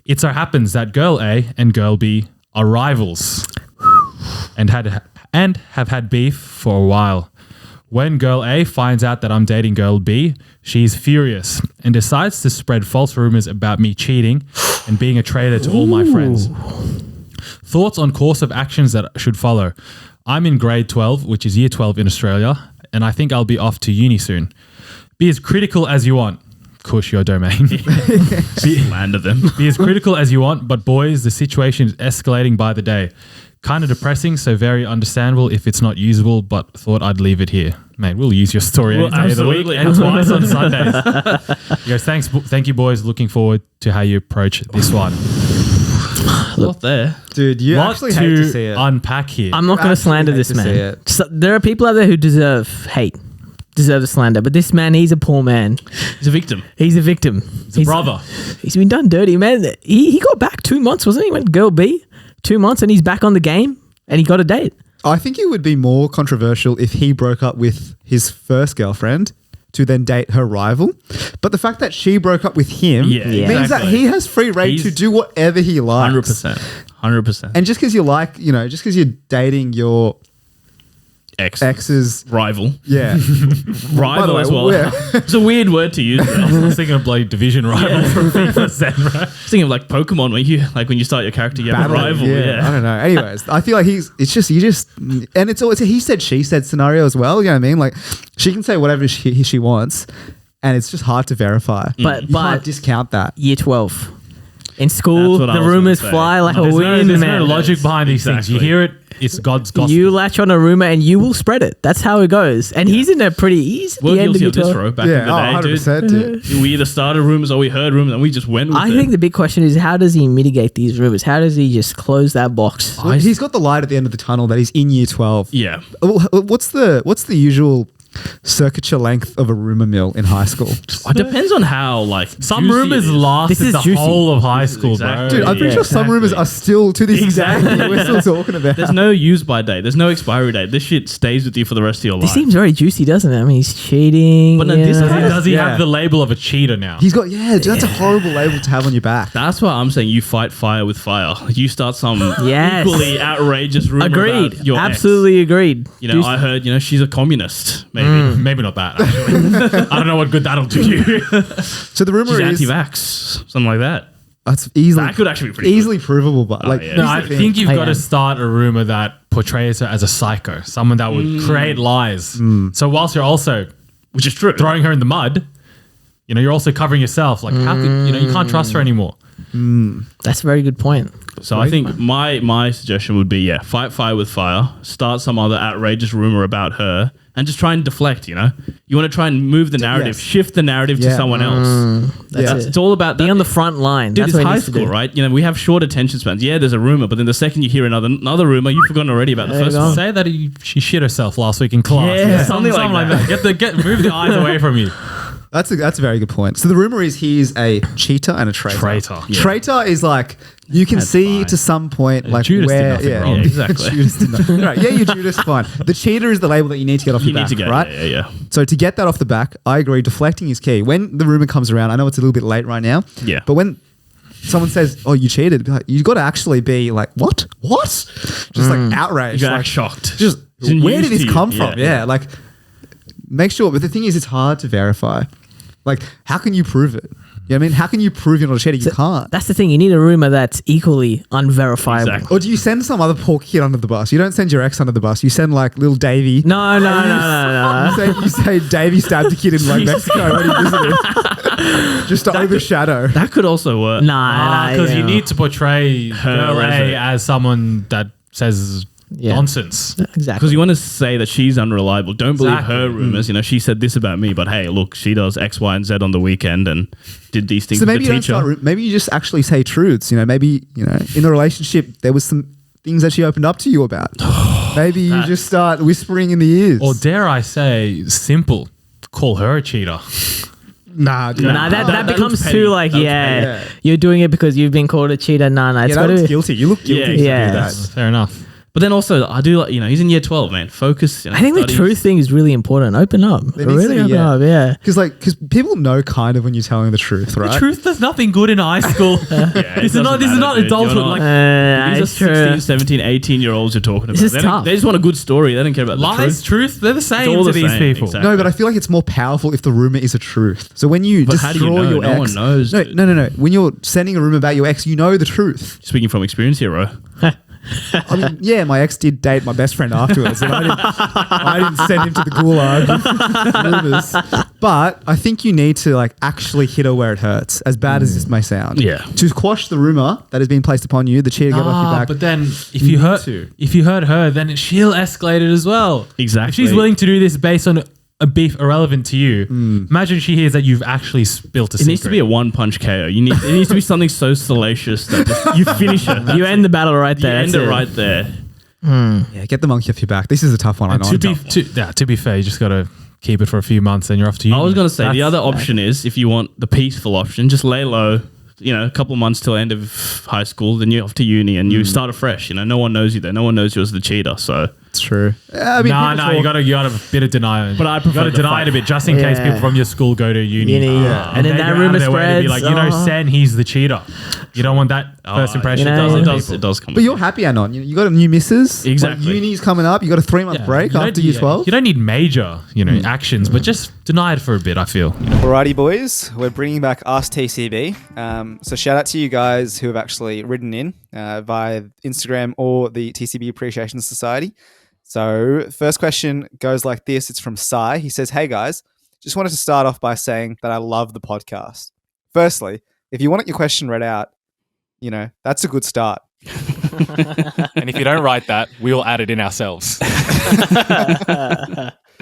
It so happens that Girl A and Girl B are rivals and have had beef for a while. When Girl A finds out that I'm dating Girl B, she's furious and decides to spread false rumors about me cheating and being a traitor to all my friends. Thoughts on course of actions that should follow. I'm in grade 12, which is year 12 in Australia, and I think I'll be off to uni soon. Be as critical as you want. Kush, your domain. Slander them. Be as critical as you want, but boys, the situation is escalating by the day. Kind of depressing, so very understandable if it's not usable, but thought I'd leave it here. Mate, we'll use your story any day of the week and twice on Sundays. He goes, thank you, boys. Looking forward to how you approach this one. Not there. Dude, you Lot actually hate to see it. unpack here. I'm not going to Actually slander hate this to see man. it. So, there are people out there who deserve hate, deserve the slander, but this man, he's a poor man. He's a victim. He's a victim. He's a brother. He's been done dirty, man. He got back 2 months, wasn't he? Went Girl B 2 months, and he's back on the game, and he got a date. I think it would be more controversial if he broke up with his first girlfriend to then date her rival. But the fact that she broke up with him Yeah, means that he has free reign to do whatever he likes. 100%. And just because you like, just because you're dating your ex's rival. Yeah. Rival way, as well. yeah. It's a weird word to use. I was thinking of bloody division rival from FIFA Zen, right? I was thinking of like Pokemon when you start your character, you have a rival. I don't know. Anyways, I feel like and it's always a he said, she said scenario as well. You know what I mean? Like she can say whatever she wants and it's just hard to verify. But you can't discount that. Year 12. In school, That's what I the was rumors gonna say. fly like a There's wind, no man. logic behind these things. You Exactly. hear it, it's God's gospel. You latch on a rumor and you will spread it. That's how it goes. And he's in a pretty easy. We're guilty of this, bro. Back in the day, 100%, dude. we either started rumors or we heard rumors and we just went with it. I think the big question is, how does he mitigate these rumors? How does he just close that box? Well, he's got the light at the end of the tunnel that he's in year 12. Yeah. What's the usual circuitry length of a rumor mill in high school? It depends on how Some juicy rumors it is. lasted This is the juicy. whole of high school, exactly- bro. Dude, I'm pretty sure some rumors are still to this day we're still talking about. There's no use by date. There's no expiry date. This shit stays with you for the rest of your This life. seems very juicy, doesn't it? I mean, he's cheating. But no, this yeah. guy- Does he Yeah. have the label of a cheater now? He's got that's a horrible label to have on your back. That's why I'm saying you fight fire with fire. You start some Yes. equally outrageous rumor Agreed. about your Absolutely agreed. ex. I heard, she's a communist. Maybe. Maybe not that, actually. I don't know what good that'll do you. So the rumor She's is anti-vax. Something like that. that's easily That could actually be pretty easily provable, but Oh, like yeah. No, here's I the thing. think you've Oh, got yeah. to start a rumor that portrays her as a psycho, someone that would create lies. So whilst you're also Which is true. throwing her in the mud, you're also covering yourself. Like, how could, you can't trust her anymore. That's a very good point. So I think my suggestion would be, fight fire with fire. Start some other outrageous rumor about her and just try and deflect, you know? You want to try and move the narrative, shift the narrative to someone else. It's all about Be on the front line. Dude, That's it's what high needs to school, do. right? You know, we have short attention spans. Yeah, there's a rumor, but then the second you hear another rumor, you've forgotten already about the There you first go. one. Say that she shit herself last week in class. Yeah, something like that. Move the eyes away from you. That's a very good point. So the rumor is he's a cheater and a traitor. Traitor is like you can see fine. to some point like Judas did where nothing wrong. Yeah, exactly. Judas did nothing. Right, yeah, you're Judas, fine. The cheater is the label that you need to get off You your need back, to get right? Yeah. So to get that off the back, I agree. Deflecting is key. When the rumor comes around, I know it's a little bit late right now. Yeah. But when someone says, "Oh, you cheated," be like, you got to actually be like, "What? What?" Just like outraged. You got like, shocked. Just It's news where did this to you. come from? Yeah, like make sure. But the thing is, it's hard to verify. Like, how can you prove it? You know what I mean? How can you prove you're not a cheater? You can't. That's the thing. You need a rumor that's equally unverifiable. Exactly. Or do you send some other poor kid under the bus? You don't send your ex under the bus. You send like little Davey. No. You say Davey stabbed a kid in like Mexico when he visited. Just to overshadow. That could also work. Nah, Because you need to portray girl as A a- as someone that says nonsense. Exactly. Because you want to say that she's unreliable. Don't believe Exactly. her rumors. You know, she said this about me, but hey, look, she does X, Y, and Z on the weekend and did these things So with maybe the you don't teacher. maybe you just actually say truths. You know, maybe in the relationship there was some things that she opened up to you about. Maybe you just start whispering in the ears. Or dare I say, simple, call her a cheater. Nah, dude. Nah, that that becomes looks too petty. like, That looks yeah, you're doing it because you've been called a cheater. Nah, it's Yeah, that got looks to guilty. You look guilty. Yeah. to do That's that. Fair enough. But then also, I do like, he's in year 12, man. Focus. I think the truth thing is really important. Open up. There needs to Really be, open yeah. up, yeah. Because people know kind of when you're telling the truth, right? The truth, there's nothing good in high school. This is not adulthood. Like, These are it's true. 16, 17, 18-year-olds you're talking about. This is They don't- tough. They just want a good story. They don't care about the lies, truth. truth, they're the same all to the these same, people. exactly. No, but I feel like it's more powerful if the rumor is a truth. So when you But how do you destroy know? your No ex, one knows, No, dude. no. When you're sending a rumor about your ex, you know the truth. Speaking from experience here, bro. I mean, yeah, my ex did date my best friend afterwards, and I didn't send him to the gulag with rumors. But I think you need to like actually hit her where it hurts, as bad as this may sound. Yeah. To quash the rumor that has been placed upon you, the cheater get off your back. But then if You you need hurt to. if you hurt her, then she'll escalate it as well. Exactly. If she's willing to do this based on a beef irrelevant to you, imagine she hears that you've actually spilt a It secret. needs to be a one-punch KO. It needs to be something so salacious that just, you finish it. You end the battle right You there. end that's it right there. Yeah, get the monkey off your back. This is a tough one. I And know. to be fair, you just got to keep it for a few months and you're off to uni. I was going to say, the That's- other option is, if you want the peaceful option, just lay low, a couple of months till end of high school, then you're off to uni and you start afresh. No one knows you there. No one knows you as the cheater. So It's true. I mean, No, people you talk- got a bit of denial. But I you prefer got to the deny fight. it a bit, just in case Yeah. people from your school go to uni. Uni, yeah. And then they that go out rumor of their way to be spreads. like, Oh. Sen, he's the cheater. You don't want that first impression. you know, to it other does people. it does come. But you're happy, Anon. You got a new missus. Exactly. Like, uni's coming up. You got a 3-month break You don't after need- year 12. You don't need major, actions, but just deny it for a bit. I feel. Alrighty, boys, we're bringing back Ask TCB. So shout out to you guys who have actually written in via Instagram or the TCB Appreciation Society. So first question goes like this. It's from Sai. He says, "Hey guys, just wanted to start off by saying that I love the podcast. Firstly, if you want your question read out, that's a good start. And if you don't write that, we'll add it in ourselves.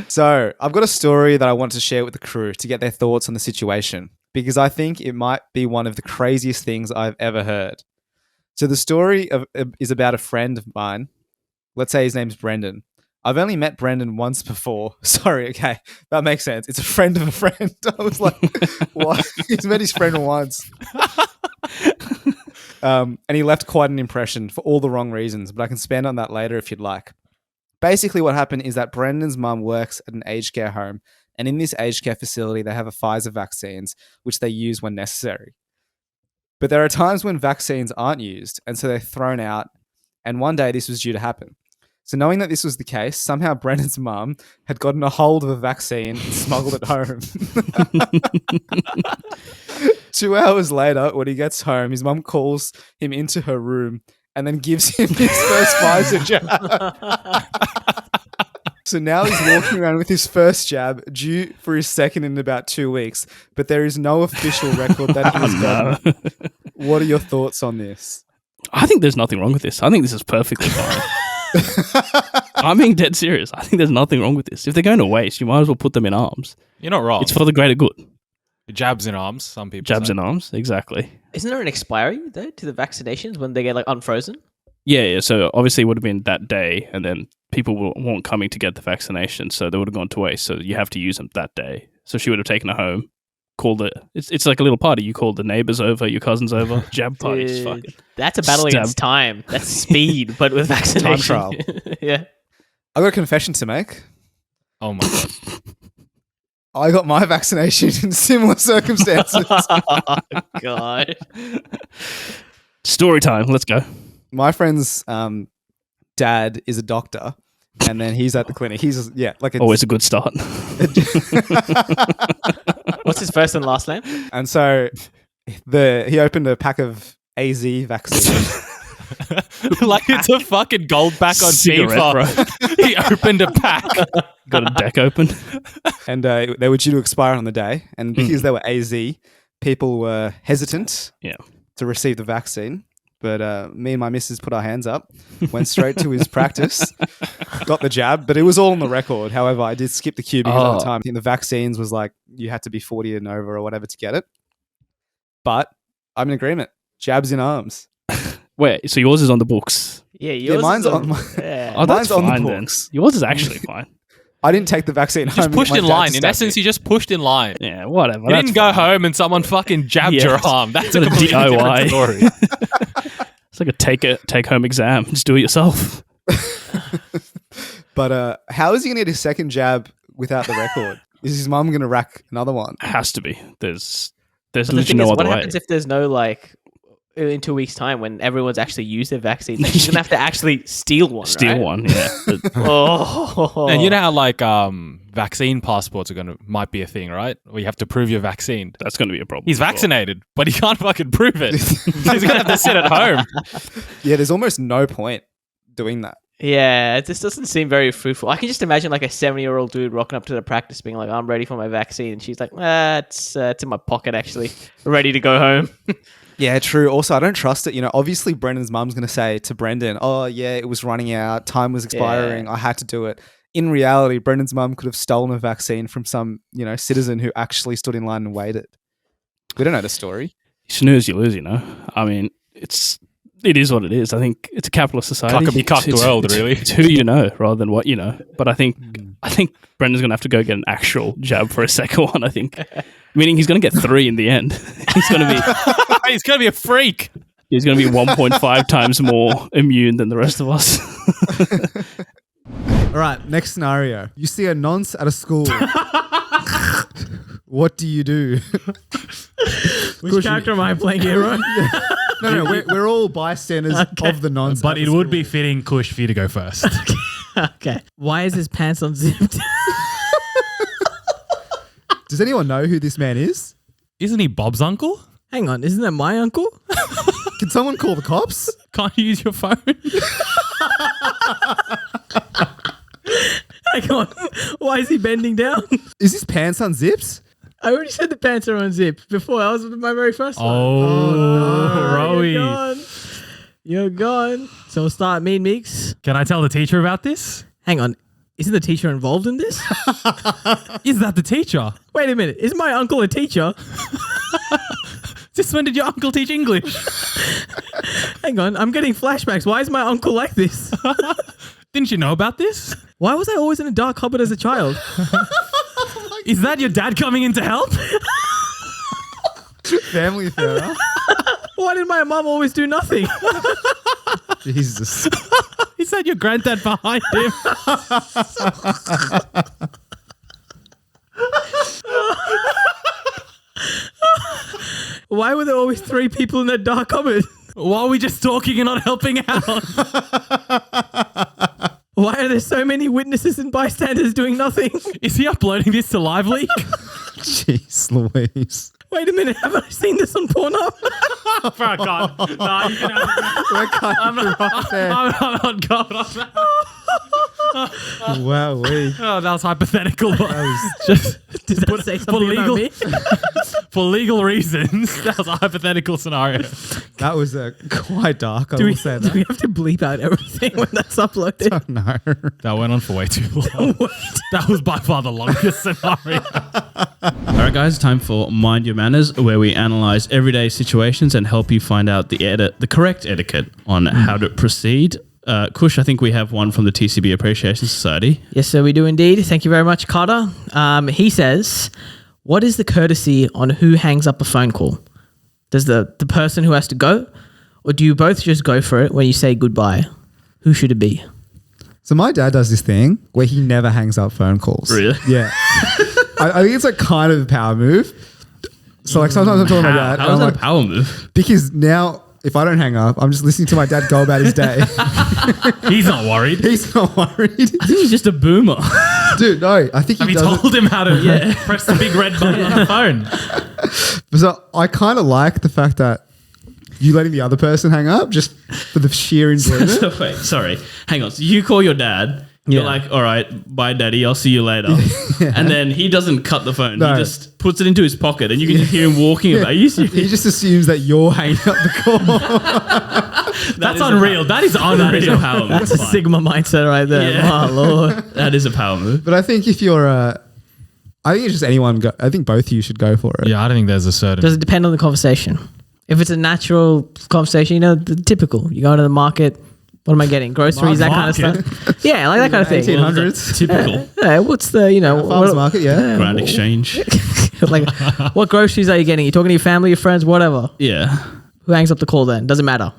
So I've got a story that I want to share with the crew to get their thoughts on the situation, because I think it might be one of the craziest things I've ever heard. So the story is about a friend of mine. Let's say his name's Brendan. I've only met Brendan once before. Sorry, okay, that makes sense. It's a friend of a friend. I was like, what? He's met his friend once. And he left quite an impression for all the wrong reasons, but I can expand on that later if you'd like. Basically, what happened is that Brendan's mum works at an aged care home, and in this aged care facility, they have a Pfizer vaccines, which they use when necessary. But there are times when vaccines aren't used, and so they're thrown out, and one day this was due to happen. So knowing that this was the case, somehow Brendan's mum had gotten a hold of a vaccine and smuggled it home. 2 hours later, when he gets home, his mum calls him into her room and then gives him his first Pfizer jab. So now he's walking around with his first jab, due for his second in about 2 weeks, but there is no official record that he has gotten. What are your thoughts on this? I think there's nothing wrong with this. I think this is perfectly fine. I'm being dead serious. I think there's nothing wrong with this. If they're going to waste, you might as well put them in arms. You're not wrong. It's for the greater good. Jabs in arms, some people Jabs say. in arms, exactly. Isn't there an expiry though to the vaccinations when they get like unfrozen? Yeah. So obviously it would have been that day, and then people weren't coming to get the vaccination, so they would have gone to waste. So you have to use them that day. So she would have taken it home, called it. It's like a little party. You call the neighbors over, your cousins over. Jab party. Just fucking That's a battle against time. That's speed, but with vaccination. Time trial. Yeah. I got a confession to make. Oh my God. I got my vaccination in similar circumstances. Oh, God. story time. Let's go. My friend's dad is a doctor, and then he's at the clinic. He's like Always a good start. What's his first and last name? And so he opened a pack of AZ vaccine. Like it's a fucking gold back on Cigarette, FIFA. He opened a pack. Got a deck open. And they were due to expire on the day. And because they were AZ, people were hesitant to receive the vaccine. But me and my missus put our hands up, went straight to his practice, got the jab, but it was all on the record. However, I did skip the queue because at the time, I think the vaccines was like you had to be 40 and over or whatever to get it. But I'm in agreement. Jabs in arms. Wait, so yours is on the books? Yeah, yours mine's is on Oh, that's mine's on the fine then. books. Yours is actually fine. I didn't take the vaccine. Just pushed in line. In essence, you just pushed in line. Yeah, whatever. You didn't go home and someone fucking jabbed your arm. That's a It's a completely DIY. different story. It's like a take home exam. Just do it yourself. But how is he going to get his second jab without the record? Is his mum going to rack another one? Has to be. There's But the literally thing no is, other what way. happens if there's no like in 2 weeks' time when everyone's actually used their vaccine? He's gonna have to actually steal one. Steal right? one, yeah. Oh, And you know how like vaccine passports might be a thing, right? Where you have to prove you're vaccinated. That's going to be a problem. He's as well. vaccinated, but he can't fucking prove it. He's gonna have to sit at home. Yeah, there's almost no point doing that. yeah. This doesn't seem very fruitful. I can just imagine like a 70-year-old dude rocking up to the practice, being like, "I'm ready for my vaccine," and she's like, "It's in my pocket, actually, ready to go home." Yeah, true. Also, I don't trust it. You know, obviously Brendan's mum's going to say to Brendan, "Oh, yeah, it was running out. Time was expiring. I had to do it." In reality, Brendan's mum could have stolen a vaccine from some, citizen who actually stood in line and waited. We don't know the story. You snooze, you lose, I mean, it is what it is. I think it's a capitalist society. Cock-a-bee cock the world, really. It's who you know rather than what you know. But I think Brendan's going to have to go get an actual jab for a second one, I think. Meaning he's going to get 3 in the end. He's going to be a freak. He's going to be 1.5 times more immune than the rest of us. All right, next scenario. You see a nonce at a school. What do you do? Which character am I playing here, right? No, we're all bystanders of the nonce. But it would be fitting, Kush, for you to go first. Okay. Why is his pants unzipped? Does anyone know who this man is? Isn't he Bob's uncle? Hang on, isn't that my uncle? Can someone call the cops? Can't you use your phone? Hang on. Why is he bending down? Is his pants unzipped? I already said the pants are unzipped before. That was my very first one. Rowie. You're gone. You're gone. So we'll start Mean Meeks. Can I tell the teacher about this? Hang on. Isn't the teacher involved in this? Is that the teacher? Wait a minute. Is my uncle a teacher? Since when did your uncle teach English? Hang on. I'm getting flashbacks. Why is my uncle like this? Didn't you know about this? Why was I always in a dark cupboard as a child? Is that your dad coming in to help? Family affair, huh? Why did my mum always do nothing? Jesus. Is that your granddad behind him? Why were there always 3 people in that dark cupboard? Why are we just talking and not helping out? Why are there so many witnesses and bystanders doing nothing? Is he uploading this to Live Leak? Jeez Louise. Wait a minute, haven't I seen this on Pornhub? Oh, God. No, you can have it. We're cutting I'm not going on that. Wow, Oh, that was hypothetical. Does that say something about me? for legal reasons. That was a hypothetical scenario. That was quite dark. I Do will we, say do we that. have to bleep out everything when that's uploaded? Oh, no. That went on for way too long. That was by far the longest scenario. All right, guys, time for Mind Your Manners, where we analyze everyday situations and help you find out the correct etiquette on how to proceed. Kush, I think we have one from the TCB Appreciation Society. Yes, sir, we do indeed. Thank you very much, Carter. He says, what is the courtesy on who hangs up a phone call? Does the person who has to go, or do you both just go for it when you say goodbye? Who should it be? So my dad does this thing where he never hangs up phone calls. Really? Yeah. I think it's like kind of a power move. So like sometimes I'm talking to my dad. How and is I'm that like, a power move? because now if I don't hang up, I'm just listening to my dad go about his day. He's not worried. He's not worried. I think he's just a boomer. Dude, no, I think Have he you does told him how to press the big red button on the phone? So I kind of like the fact that you letting the other person hang up just for the sheer enjoyment. So wait, sorry. Hang on. So you call your dad. You're like, all right, bye, daddy. I'll see you later. And then he doesn't cut the phone. No. He just puts it into his pocket, and you can just hear him walking about. Are you serious? He just assumes that you're hanging up the call. That's unreal. That is unreal. That is a power move. That's a Sigma mindset right there. Yeah. Oh, Lord. That is a power move. But I think if you're I think it's just anyone go. I think both of you should go for it. Yeah, I don't think there's a certain. Does it depend on the conversation? If it's a natural conversation, the typical. You go to the market. What am I getting? Groceries, that kind of stuff. Yeah, like that kind of thing. 1800s. Typical. Yeah, what's the, Farmers market, yeah. Grand exchange. like, what groceries are you getting? You talking to your family, your friends, whatever. Yeah. Who hangs up the call then? Doesn't matter.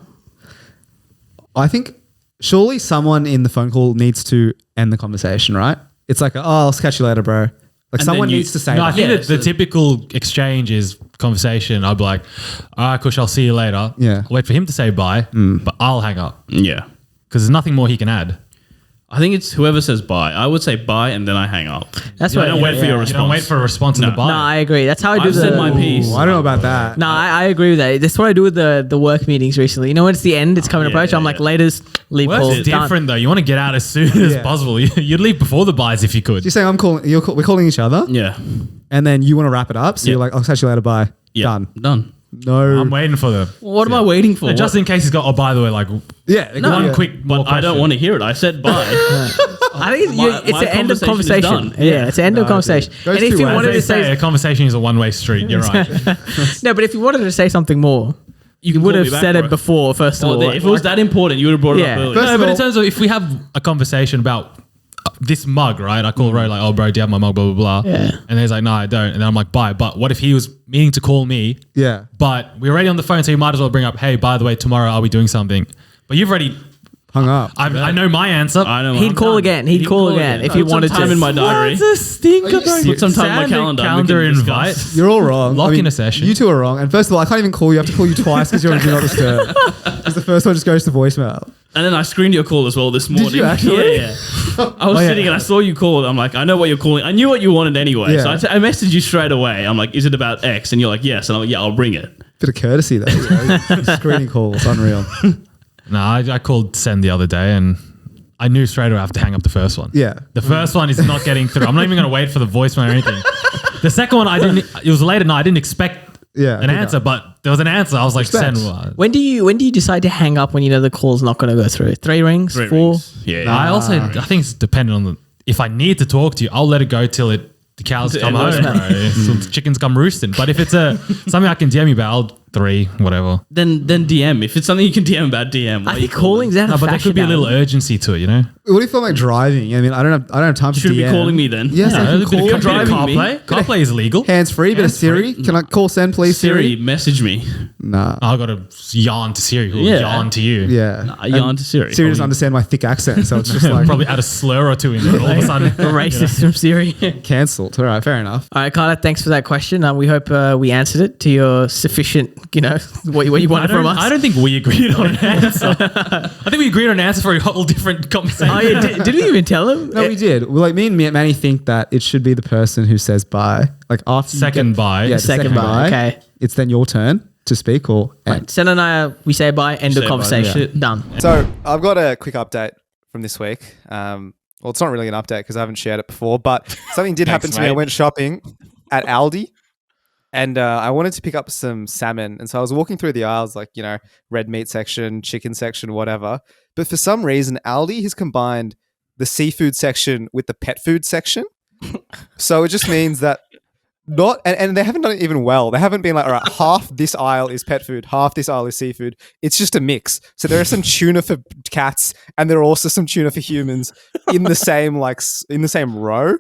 I think surely someone in the phone call needs to end the conversation, right? It's like, I'll catch you later, bro. Like And someone then you- needs to say No, I that. think Yeah, that the typical exchange is conversation. I'd be like, all right, Kush, I'll see you later. Yeah. I'll wait for him to say bye, but I'll hang up Yeah. because there's nothing more he can add. I think it's whoever says bye. I would say bye and then I hang up. That's I what don't wait for your You response. don't wait for a response in the bye. No, I agree. That's how I do I've said my piece. Ooh, I don't know about that. No, I agree with that. That's what I do with the work meetings recently. You know, when it's the end, it's coming to approach. I'm like, laters, leave Well, call. it's done. different though. You want to get out as soon as Yeah. possible. You'd leave before the buys if you could. You're saying we're calling each other, Yeah. and then you want to wrap it up. So you're like, I'll catch you later. Bye. Yeah. Done. Done. No. I'm waiting for the. What am I waiting for? Just in case he's got. Oh, by the way, like yeah. one quick. But I don't want to hear it. I said bye. I think it's My the end of conversation is conversation. done. Yeah, it's the end of conversation. Goes And if two you ways. wanted They to say say a conversation is a one-way street. You're right. no, but if you wanted to say something more, you can would call have me back, said bro. it before. First of all, If it was that important, you would have brought it Yeah. up earlier. First No, of but in all- terms of if we have a conversation about this mug, right? I call Ro like, oh, bro, do you have my mug? Blah, blah, blah. Yeah. And he's like, no, I don't. And then I'm like, bye. But what if he was meaning to call me, Yeah. but we're already on the phone, so you might as well bring up, hey, by the way, tomorrow I'll be doing something. But you've already, Hung up. I know my answer. I know. he'd call again. He'd call again if you Put wanted some time to. in my diary. What a stinker, bro. Put some time in my Send a calendar. Calendar We can invite. discuss. You're all wrong. Lock in a session. You two are wrong. And first of all, I can't even call you. I have to call you twice because you're on Do Not Disturb. Because the first one just goes to voicemail. And then I screened your call as well this morning. you actually? Yeah. I was sitting and I saw you call. I'm like, I know what you're calling. I knew what you wanted anyway. Yeah. So I messaged you straight away. I'm like, is it about X? And you're like, yes. And I'm like, yeah, I'll bring it. Bit of courtesy there. You know? Screening calls. Unreal. No, I called Send the other day and I knew straight away I have to hang up the first one. Yeah. The first one is not getting through. I'm not even going to wait for the voicemail or anything. The second one, it was late at night. I didn't expect an answer, but there was an answer. I was like, Respect. send. When do you decide to hang up when you know the call's not going to go through? 3 rings? 4? Rings. Yeah. No, I think it's dependent on if I need to talk to you, I'll let it go till the cows To come end home, voicemail. bro. Till the chickens come roosting. But if it's something I can DM you about, I'll 3, whatever. Then DM. If it's something you can DM about, DM. Why I are you think calling? calling's out No, of but there fashion could be a now. little urgency to it, you know? What if I'm like driving? I mean, I don't have time to Should DM. be calling me then. Yes, I can No, call. you're driving me. CarPlay is legal. Hands free, bit of Siri. Can I call send, please, Siri, Siri? message me. Nah. I got to yarn to Siri, who will Yeah. yarn to you. Yeah. I yarn to Siri. Siri doesn't understand my thick accent, so it's just like Probably add a slur or two in there. All of a sudden, Racist from Siri. cancelled. All right, fair enough. All right, Carter, thanks for that question. We hope we answered it to your sufficient, what you wanted from us. I don't think we agreed on an answer. I think we agreed on an answer for a whole different conversation. Oh, yeah, did we even tell him? No, we did. Well, like me and Manny think that it should be the person who says bye. Like after you Second get- bye. Yeah, the Second bye, okay. It's then your turn to speak or end. Right, Sen and I, we say bye, end of Say bye, conversation. Done. So I've got a quick update from this week. Well, it's not really an update because I haven't shared it before, but something did happen to me. I went shopping at Aldi And I wanted to pick up some salmon. And so I was walking through the aisles, like, red meat section, chicken section, whatever. But for some reason, Aldi has combined the seafood section with the pet food section. So it just means that and they haven't done it even well. They haven't been like, all right, half this aisle is pet food, half this aisle is seafood. It's just a mix. So there are some tuna for cats and there are also some tuna for humans in the same row.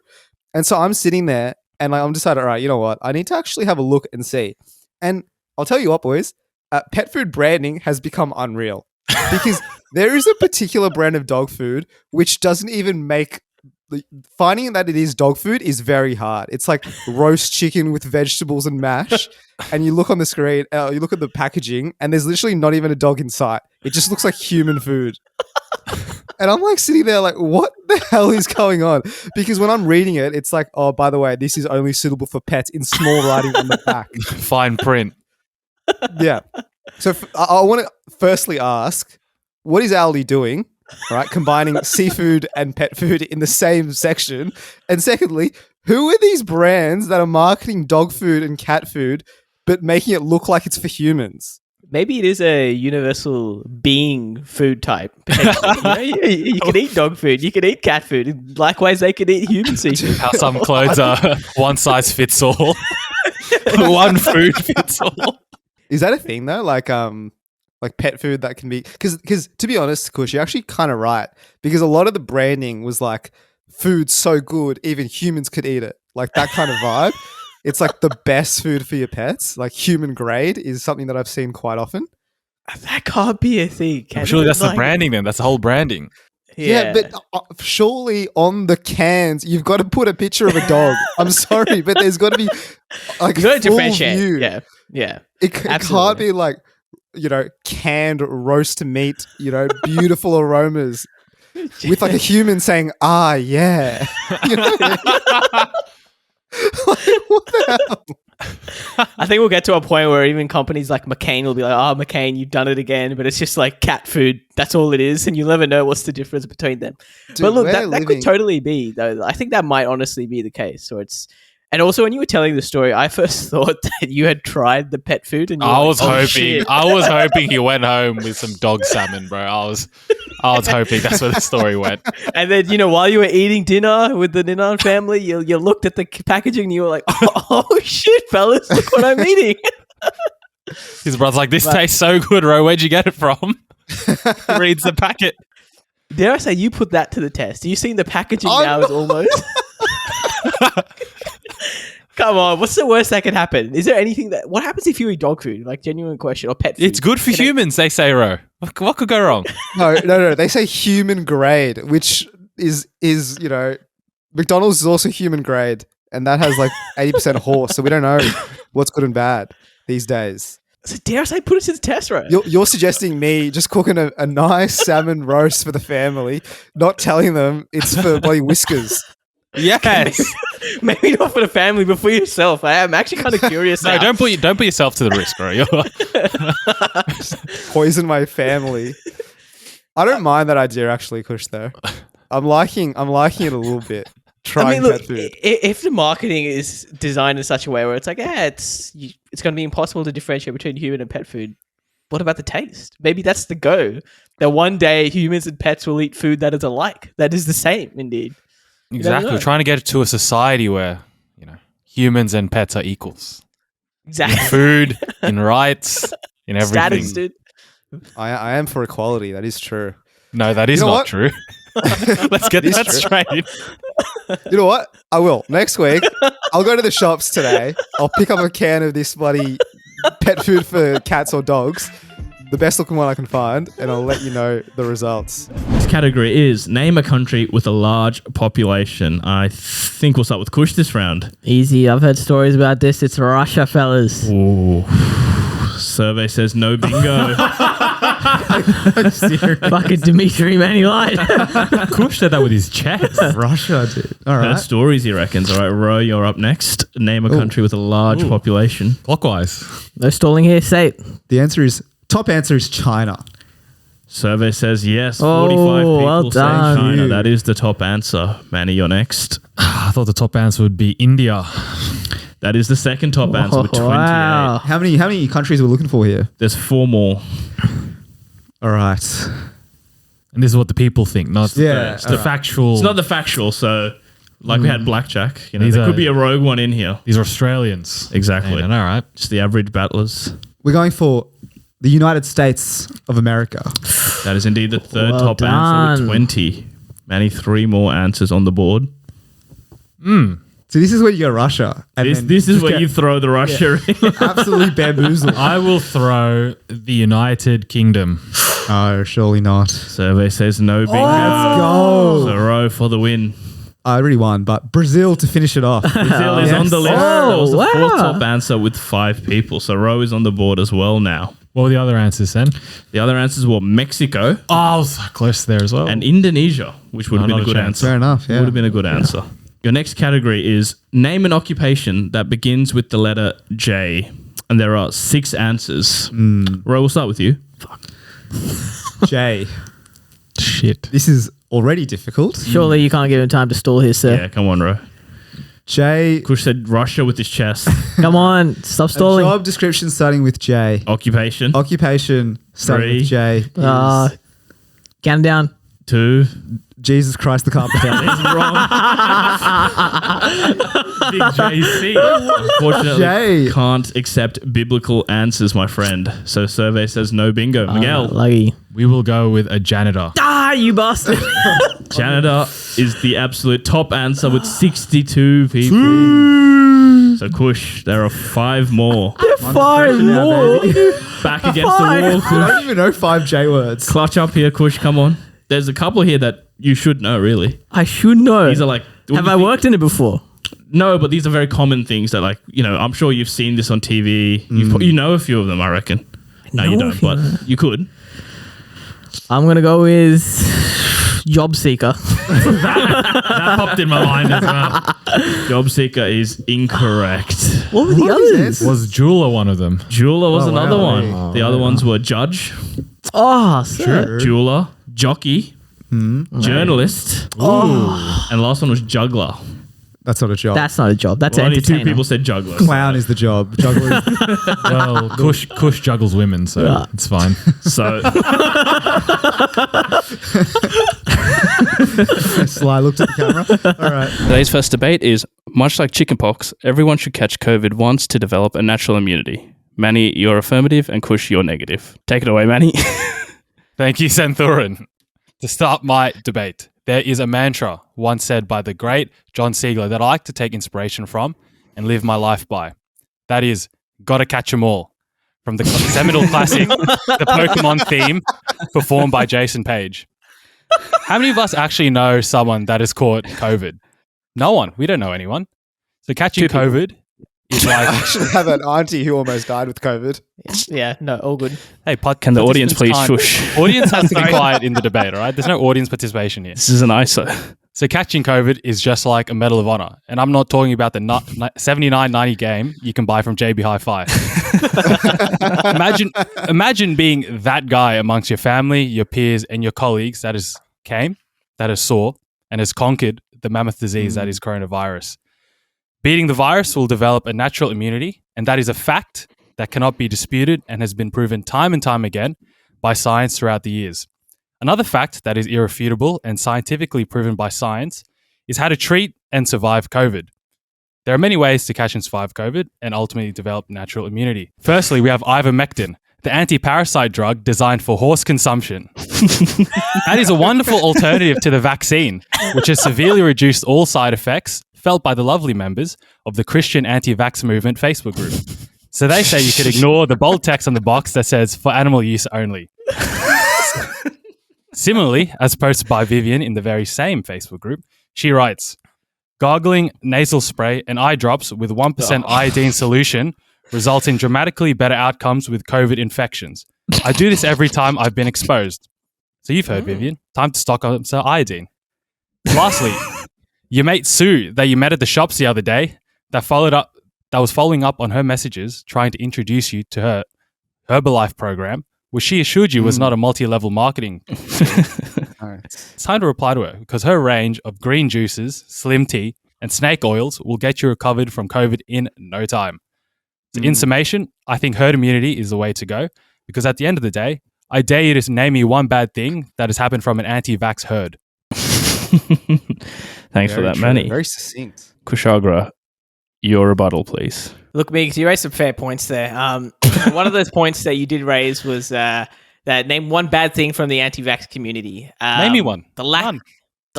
And so I'm sitting there and I'm decided, all right, you know what? I need to actually have a look and see. And I'll tell you what, boys, pet food branding has become unreal because there is a particular brand of dog food which doesn't even make finding that it is dog food is very hard. It's like roast chicken with vegetables and mash. And you look on the screen, you look at the packaging, and there's literally not even a dog in sight. It just looks like human food. And I'm like sitting there like, what the hell is going on? Because when I'm reading it, it's like, oh, by the way, this is only suitable for pets in small writing on the back. Fine print. Yeah. So I want to firstly ask, what is Aldi doing? Right, combining seafood and pet food in the same section. And secondly, who are these brands that are marketing dog food and cat food but making it look like it's for humans? Maybe it is a universal being food type. You can eat dog food, you can eat cat food. Likewise, they can eat human seafood. How some clothes are one size fits all. One food fits all. Is that a thing though? Like pet food that can be... Because to be honest, Kush, you're actually kind of right. Because a lot of the branding was like, food so good, even humans could eat it. Like that kind of vibe. It's like the best food for your pets. Like human grade is something that I've seen quite often. That can't be a thing. Surely that's the branding then. That's the whole branding. Yeah, but surely on the cans, you've got to put a picture of a dog. I'm sorry, but there's got to be like full differentiate. view. Yeah. It can't be like, canned roast meat, beautiful aromas with like a human saying, yeah. What the hell? I think we'll get to a point where even companies like McCain will be like, oh, McCain, you've done it again. But it's just like cat food. That's all it is. And you'll never know what's the difference between them. Dude, but look, that could totally be, though. I think that might honestly be the case. And also, when you were telling the story, I first thought that you had tried the pet food, and I was hoping he went home with some dog salmon, bro. I was hoping that's where the story went. And then, while you were eating dinner with the Ninan family, you looked at the packaging and you were like, "Oh shit, fellas, look what I'm eating." His brother's like, "This tastes so good, bro. Where'd you get it from?" He reads the packet. Dare I say you put that to the test? You seen the packaging now is almost. Come on, what's the worst that could happen? Is there anything what happens if you eat dog food? Like, genuine question, or pet food? It's good for humans, they say, Ro. What could go wrong? No. They say human grade, which is McDonald's is also human grade, and that has like 80% horse, so we don't know what's good and bad these days. So dare I say, put it to the test, right? You're suggesting me just cooking a nice salmon roast for the family, not telling them it's for bloody Whiskers. Yes. Maybe not for the family, but for yourself. I am actually kind of curious. No, don't put yourself to the risk, bro. Poison my family. I don't mind that idea, actually, Kush. Though I'm liking it a little bit. Trying pet food. If the marketing is designed in such a way where it's like, it's going to be impossible to differentiate between human and pet food. What about the taste? Maybe that's the go. That one day humans and pets will eat food that is alike. That is the same, indeed. Exactly. We're trying to get it to a society where, humans and pets are equals. Exactly. In food, in rights, in everything. Status, dude. I am for equality. That is true. No, that is not true. Let's get that straight. You know what? I will. Next week, I'll go to the shops today. I'll pick up a can of this bloody pet food for cats or dogs. The best looking one I can find, and I'll let you know the results. This category is name a country with a large population. I think we'll start with Kush this round. Easy. I've heard stories about this. It's Russia, fellas. Ooh. Survey says no bingo. Fucking Dimitri, man, he lied. Kush said that with his chest. Russia, dude. All right. Heard stories, he reckons. All right, Ro, you're up next. Name a country with a large population. Clockwise. No stalling here. Say it. The top answer is China. Survey says yes. 45 people well say done. China. That is the top answer. Manny, you're next. I thought the top answer would be India. That is the second top answer with 28. Wow. How many countries are we looking for here? There's 4 more. All right. And this is what the people think, not Yeah, the factual. It's not the factual, so like we had blackjack. You know, These there are- could be a rogue one in here. These are Australians. Exactly. Man, all right. Just the average battlers. We're going for the United States of America. That is indeed the third Well top answer with done. 20. Manny, 3 more answers on the board. So this is where you go Russia. And then This is just where get you throw the Russia in. absolutely bamboozled. I will throw the United Kingdom. No, surely not. Survey says no bingo. Let's go. So Roe for the win. I already won, but Brazil to finish it off. Brazil is Yes. on the list. That was the Oh, fourth wow. top answer with 5 people. So Roe is on the board as well now. What were the other answers then? The other answers were Mexico Oh, I was close there as well. and Indonesia, which would have No, been a not a good chance. answer. Fair enough, yeah. Would have been a good answer. Your next category is name an occupation that begins with the letter J. And there are 6 answers. Roe, we'll start with you. Jay. Shit. This is already difficult. Surely you can't give him time to stall here, sir. Yeah, come on, Roe. Jay. Kush said Russia with his chest. Come on, stop A stalling. job description starting with J. Occupation. Occupation starting 3. with J. is Count down. 2. Jesus Christ the Carpenter. Is wrong. Big JC. Unfortunately, Jay. can't accept biblical answers, my friend. So survey says no bingo. Miguel, Lucky. We will go with a janitor. Ah, you bastard. janitor is the absolute top answer with 62 people. So Kush, there are 5 more. 5 more. Back against the wall. I Kush. don't even know 5 J words. Clutch up here, Kush. Come on. There's a couple here that you should know, really. I should know. These are like... Have I worked in it before? No, but these are very common things that, like, you know, I'm sure you've seen this on TV. You know a few of them, I reckon. No, you know a don't, few. but you could. I'm going to go with job seeker. That popped in my mind as well. Job seeker is incorrect. What were the others? Was jeweler one of them? Jeweler was Oh, another wow. one. Oh, the other ones were judge, Oh, sir. jeweler, jockey, journalist, and last one was juggler. That's not a job. That's not a job. That's Well, an only 2 entertainer. people said juggler. Clown is the job. Juggler is Well, Kush juggles women, so Yeah. it's fine. So Sly looked at the camera. All right. Today's first debate is, much like chickenpox, everyone should catch COVID once to develop a natural immunity. Manny, you're affirmative, and Kush, you're negative. Take it away, Manny. Thank you, Santhurin. To start my debate, there is a mantra once said by the great John Siegler that I like to take inspiration from and live my life by. That is, gotta catch 'em all. From the seminal classic, the Pokemon theme, performed by Jason Page. How many of us actually know someone that has caught COVID? No one. We don't know anyone. So catching COVID is like, I actually have an auntie who almost died with COVID. Yeah, no, all good. hey, Can the audience please participants shush? can't- Audience has to be quiet in the debate, all right? There's no audience participation here. This is an ISO. So catching COVID is just like a Medal of Honor. And I'm not talking about the 79.90 game you can buy from JB Hi-Fi. Imagine being that guy amongst your family, your peers, and your colleagues that has saw, and has conquered the mammoth disease that is coronavirus. Beating the virus will develop a natural immunity, and that is a fact that cannot be disputed and has been proven time and time again by science throughout the years. Another fact that is irrefutable and scientifically proven by science is how to treat and survive COVID. There are many ways to catch and survive COVID and ultimately develop natural immunity. Firstly, we have ivermectin, the anti-parasite drug designed for horse consumption. That is a wonderful alternative to the vaccine, which has severely reduced all side effects felt by the lovely members of the Christian anti-vax movement Facebook group. So they say you could ignore the bold text on the box that says for animal use only. Similarly, as posted by Vivian in the very same Facebook group, she writes, gargling, nasal spray, and eye drops with 1% iodine solution result in dramatically better outcomes with COVID infections. I do this every time I've been exposed. So you've heard, Vivian. Time to stock up some iodine. Lastly, your mate Sue that you met at the shops the other day that was following up on her messages trying to introduce you to her Herbalife program, which she assured you was not a multi-level marketing. It's time to reply to her because her range of green juices, slim tea, and snake oils will get you recovered from COVID in no time. So in summation, I think herd immunity is the way to go because at the end of the day, I dare you to name me one bad thing that has happened from an anti-vax herd. Thanks for that, Manny. Very succinct. Kushagra, your rebuttal, please. Look, Migs, you raised some fair points there. One of those points that you did raise was that name one bad thing from the anti-vax community. Name me one. The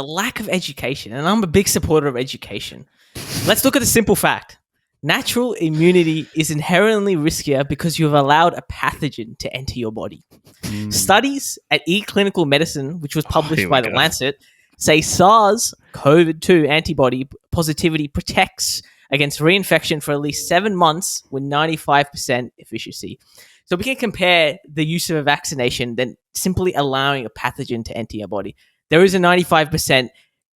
lack of education, and I'm a big supporter of education. Let's look at the simple fact. Natural immunity is inherently riskier because you have allowed a pathogen to enter your body. Studies at eClinical Medicine, which was published by The Lancet, say SARS-CoV-2 antibody positivity protects against reinfection for at least 7 months with 95% efficiency. So we can compare the use of a vaccination than simply allowing a pathogen to enter your body. There is a 95%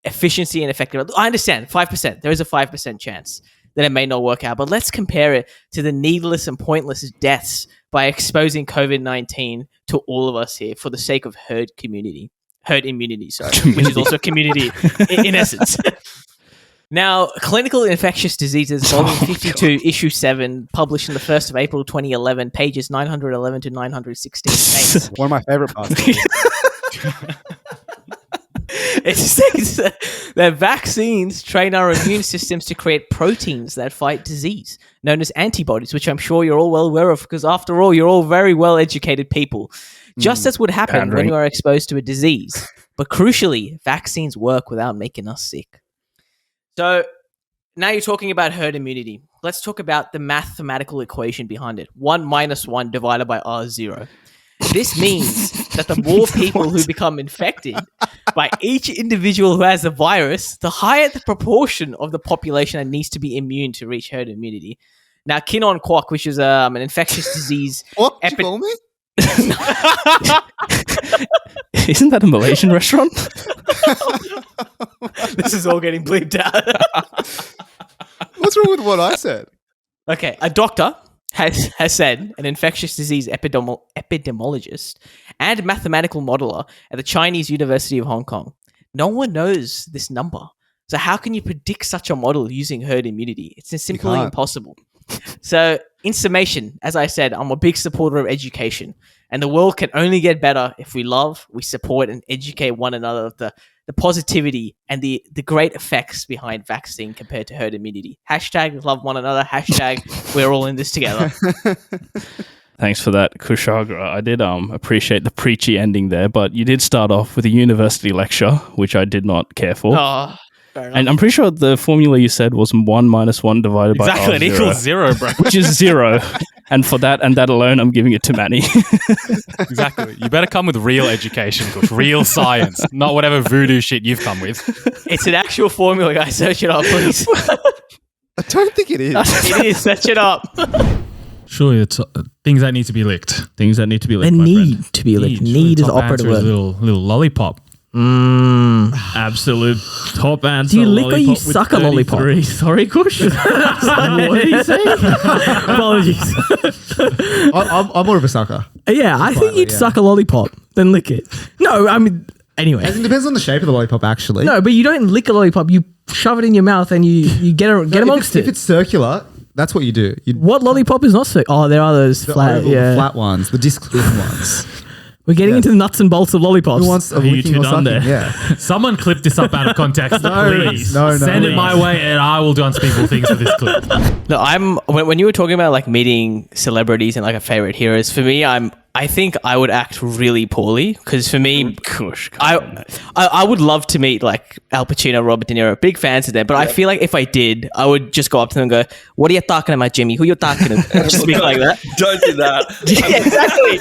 efficiency and effectiveness. I understand, 5%. There is a 5% chance that it may not work out. But let's compare it to the needless and pointless deaths by exposing COVID-19 to all of us here for the sake of herd immunity, which is also community in essence. Now, Clinical Infectious Diseases, Volume 52, Issue 7, published on the 1st of April 2011, pages 911 to 916 states. One of my favorite parts. It states that vaccines train our immune systems to create proteins that fight disease, known as antibodies, which I'm sure you're all well aware of because, after all, you're all very well-educated people. Just as would happen when you are exposed to a disease. But crucially, vaccines work without making us sick. So now you're talking about herd immunity. Let's talk about the mathematical equation behind it. 1 minus 1 divided by R is 0. This means that the more people who become infected by each individual who has the virus, the higher the proportion of the population that needs to be immune to reach herd immunity. Now, Kinon Kwok, which is an infectious disease... What did you call me? Isn't that a Malaysian restaurant? This is all getting bleeped out. What's wrong with what I said? Okay, a doctor has said, an infectious disease epidemiologist and mathematical modeler at the Chinese University of Hong Kong. No one knows this number. So how can you predict such a model using herd immunity? It's simply impossible. So in summation, as I said, I'm a big supporter of education, and the world can only get better if we love, we support, and educate one another of the positivity and the great effects behind vaccine compared to herd immunity. Hashtag love one another. Hashtag we're all in this together. Thanks for that, Kushagra. I did appreciate the preachy ending there, but you did start off with a university lecture, which I did not care for. Oh, fair enough. And I'm pretty sure the formula you said was 1 minus 1 divided by Exactly, R0, it equals 0, bro. which is 0. And for that and that alone, I'm giving it to Manny. Exactly. You better come with real education, Kush. Real science, not whatever voodoo shit you've come with. It's an actual formula, guys. Search it up, please. I don't think it is. It is. Search it up. Surely it's things that need to be licked. Things that need to be licked. They my need friend. to be licked. Surely Need is the top operative answer is word. little lollipop. Absolute top answer. Do you lick or you lollipop with suck a lollipop? 33. Sorry, Kush. What did he say? Apologies. I'm more of a sucker. Yeah, I think you'd suck a lollipop than lick it. No, I mean, anyway. It depends on the shape of the lollipop, actually. No, but you don't lick a lollipop. You shove it in your mouth and you get amongst it. If it's circular, that's what you do. What lollipop is not circular? Oh, there are those The flat, oval, flat ones, the disc-looking ones. We're getting into the nuts and bolts of lollipops. Who wants of you licking two or done sucking? there? Yeah. Someone clip this up out of context, please. No, Send it please. my way, and I will do unspeakable things with this clip. No, when you were talking about like meeting celebrities and like a favorite heroes, for me, I think I would act really poorly because for me, Kush. I would love to meet like Al Pacino, Robert De Niro, big fans of them, but I feel like if I did, I would just go up to them and go, "What are you talking about, Jimmy? Who you talking to?" Just speak like that. Don't do that. Yeah, exactly.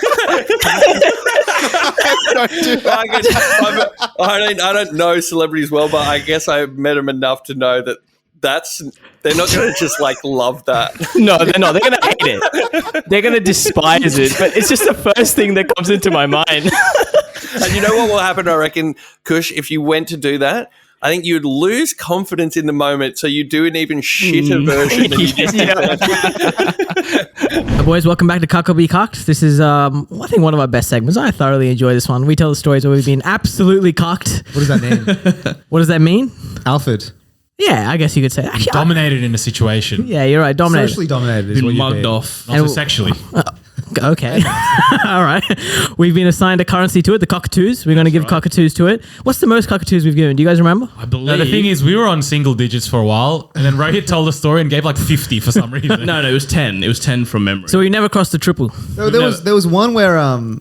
I don't know celebrities well, but I guess I met them enough to know that they're not going to just like love that. No, they're not. They're going to hate it. They're going to despise it. But it's just the first thing that comes into my mind. And you know what will happen, I reckon, Kush, if you went to do that? I think you'd lose confidence in the moment, so you do an even shitter version. Boys, welcome back to Cuck or Be Cucked. This is, I think, one of our best segments. I thoroughly enjoy this one. We tell the stories where we've been absolutely cucked. What does that mean? What does that mean? Alfred. Yeah, I guess you could say. Actually, Dominated in a situation. yeah, you're right. Dominated. Socially dominated is Been what you've mugged been. off. Also sexually. Okay. All right. We've been assigned a currency to it, the cockatoos. We're going to give cockatoos to it. What's the most cockatoos we've given? Do you guys remember? I believe. No, the thing is, we were on single digits for a while, and then Rohit told a story and gave like 50 for some reason. no, it was 10. It was 10 from memory. So we never crossed the triple. There was one where I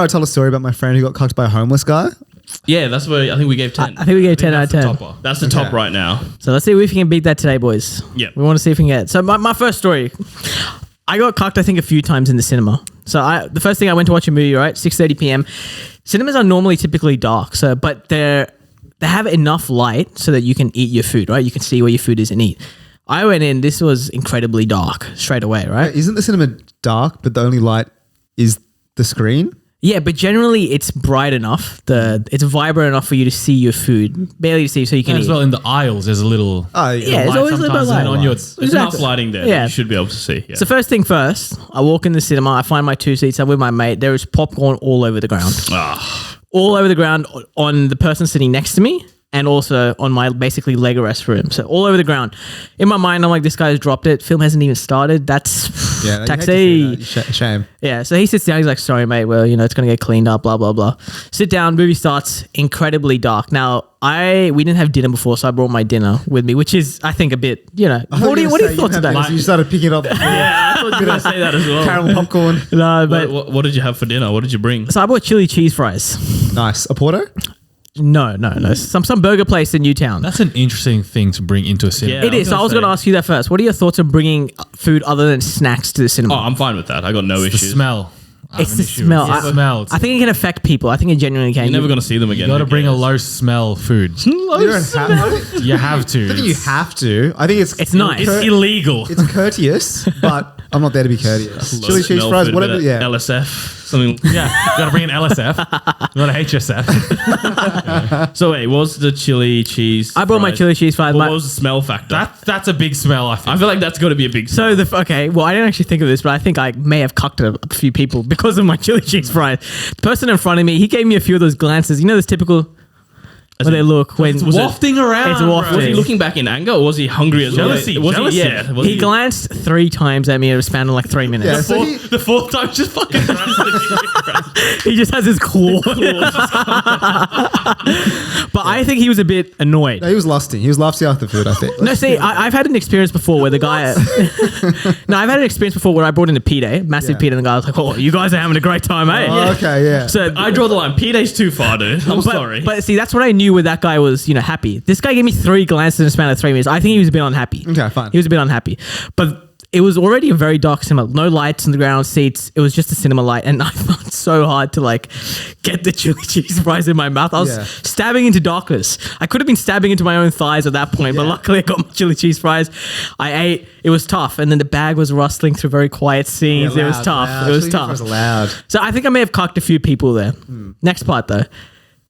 told a story about my friend who got cucked by a homeless guy. yeah, that's where I think we gave 10. I think we gave 10 out of 10. Topper. That's the top right now. So let's see if we can beat that today, boys. Yeah. We want to see if we can get it. So my first story, I got cucked, I think, a few times in the cinema. So the first thing I went to watch a movie, right? 6:30 p.m. Cinemas are normally typically dark, but they have enough light so that you can eat your food, right? You can see where your food is and eat. I went in, this was incredibly dark straight away, right? Isn't the cinema dark, but the only light is the screen? Yeah, but generally it's bright enough. It's vibrant enough for you to see your food, barely to see, so you can And eat. as well in the aisles, there's a little. Oh, Yeah, there's light always a little bit of sometimes, and then light. on your. There's enough lighting there. Yeah. That you should be able to see. Yeah. So first thing first, I walk in the cinema, I find my 2 seats, I'm with my mate, there is popcorn all over the ground. All over the ground on the person sitting next to me and also on my basically leg rest room. So all over the ground. In my mind, I'm like, this guy's dropped it. Film hasn't even started. That's Yeah, taxi. Shame. Yeah, so he sits down. He's like, sorry, mate. Well, it's going to get cleaned up, blah, blah, blah. Sit down. Movie starts. Incredibly dark. Now, we didn't have dinner before, so I brought my dinner with me, which is, I think, a bit, What are your thoughts about that? You started picking it up. yeah, I thought you were going to say that as well. Caramel popcorn. No, but What did you have for dinner? What did you bring? so I bought chili cheese fries. Nice. A Porto? No. Some burger place in Newtown. That's an interesting thing to bring into a cinema. Yeah. It is. So I was going to ask you that first. What are your thoughts on bringing food other than snacks to the cinema? Oh, I'm fine with that. I got no The issues. smell. I It's have the an issue with smell. the smell. I think it can affect people. I think it genuinely can. You're never going to see them again. You got to Who bring a cares? low smell food. You don't have to. You have to. I think you have to. I think It's nice. It's illegal. It's courteous, but I'm not there to be courteous. Low Chili cheese smell fries, food, whatever. bit of Yeah. LSF. Something. Yeah, you got to bring an LSF, not a HSF. So wait, what was the chili cheese? I brought my fries? chili cheese fries. What was the smell factor? That's a big smell. I think. I feel like that's got to be a big. So well, I didn't actually think of this, but I think I may have cucked a few people because of my chili cheese fries. The person in front of me, he gave me a few of those glances. You know, those typical. Where they look when wafting around. It's bro. wafting. Was he looking back in anger or was he hungry as well? Jealousy, Was jealousy. He, yeah. Was He glanced 3 times at me in a span of like 3 minutes. Yeah, so The fourth time, just fucking. He just has his claw. But I think he was a bit annoyed. No, he was lusting. He was lusty after food, I think. No, see, I've had an experience before where the guy. No, I've had an experience before where I brought in a P-Day, massive Yeah. P-Day, and the guy was like, "Oh, you guys are having a great time, eh?" Oh, okay, yeah. So I draw the line. P-Day's too far, dude. I'm sorry. But see, that's what I knew where that guy was, happy. This guy gave me 3 glances in a span of 3 minutes. I think he was a bit unhappy. Okay, fine. He was a bit unhappy. But it was already a very dark cinema. No lights on the ground, seats. It was just a cinema light. And I found it so hard to get the chili cheese fries in my mouth. I was stabbing into darkness. I could have been stabbing into my own thighs at that point, but luckily I got my chili cheese fries. I ate. It was tough. And then the bag was rustling through very quiet scenes. Yeah, it was loud, tough. loud. It was Chili cheese tough. fries are loud. So I think I may have cocked a few people there. Next part though.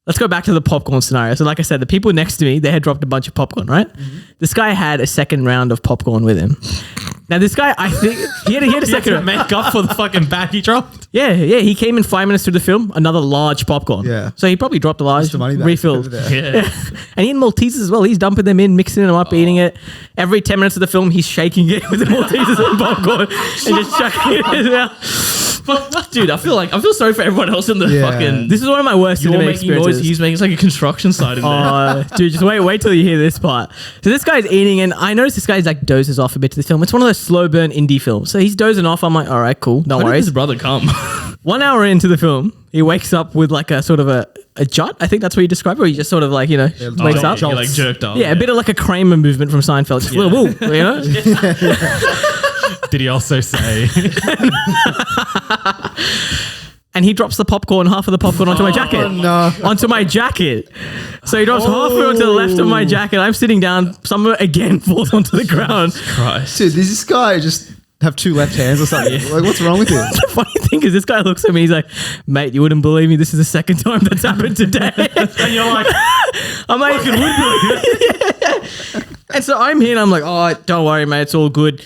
Let's go back to the popcorn scenario. So like I said, the people next to me, they had dropped a bunch of popcorn, right? This guy had a second round of popcorn with him. Now this guy, I think, he had a second round. make up for the fucking bag he dropped. Yeah. He came in 5 minutes through the film, another large popcorn. Yeah. So he probably dropped a large, The money back refilled. over there. yeah. And he had Maltesers as well. He's dumping them in, mixing them up, eating it. Every 10 minutes of the film, he's shaking it with the Maltesers and popcorn and just chucking it in his mouth. Dude, I feel sorry for everyone else in the Yeah. fucking. This is one of my worst You're cinema making noise. experiences. He's making it's like a construction site in there. Dude, just wait till you hear this part. So this guy's eating, and I noticed this guy's dozes off a bit to the film. It's one of those slow burn indie films. So he's dozing off. I'm like, all right, cool, no Where did worries. his brother come? 1 hour into the film, he wakes up with a sort of a jut. I think that's what you describe it. Or he just sort of wakes up. He like jerked off. Yeah, a bit of like a Kramer movement from Seinfeld. Just a little woo, Did he also say? And he drops the popcorn, half of the popcorn onto my jacket. no. Onto my jacket. So he drops half of it onto the left of my jacket. I'm sitting down. Some of it again falls onto the ground. Christ. Dude, does this guy just have 2 left hands or something? Like, what's wrong with him? The funny thing is, this guy looks at me. He's like, "Mate, you wouldn't believe me. This is the second time that's happened today." And you're like, I'm like, and so I'm here and I'm like, "Oh, don't worry, mate. It's all good."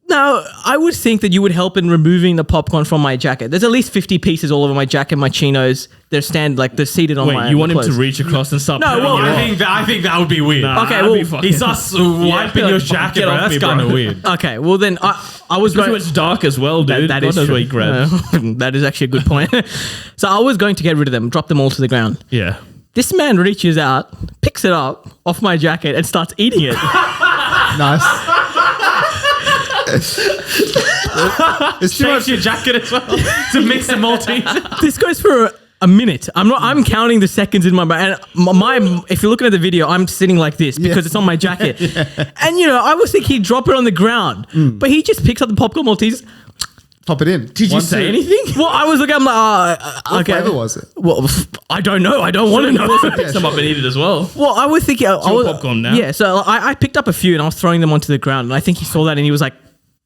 No, I would think that you would help in removing the popcorn from my jacket. There's at least 50 pieces all over my jacket, my chinos. They're seated on my Wait, you want him to clothes. reach across and start? No, well, I think that would be weird. Okay, well, he starts wiping your jacket, bro. That's kind of weird. Okay, well then I was Especially when it's dark as well, dude. That God is knows true. what he grabbed. That is actually a good point. So I was going to get rid of them, drop them all to the ground. Yeah. This man reaches out, picks it up off my jacket, and starts eating it. Nice. It's too much. Your jacket as well. It's a mix of Maltese. This goes for a minute. I'm counting the seconds in my brain. And if you're looking at the video, I'm sitting like this because it's on my jacket. And I was thinking he'd drop it on the ground, but he just picks up the popcorn Maltese. Pop it in. Did you say anything? Well, I was looking. I'm like, What okay. flavor was it? Well, I don't know. I don't want to know. Pick some up and eat it as well. Well, I was thinking. your popcorn now? Yeah, so I picked up a few and I was throwing them onto the ground. And I think he saw that and he was like,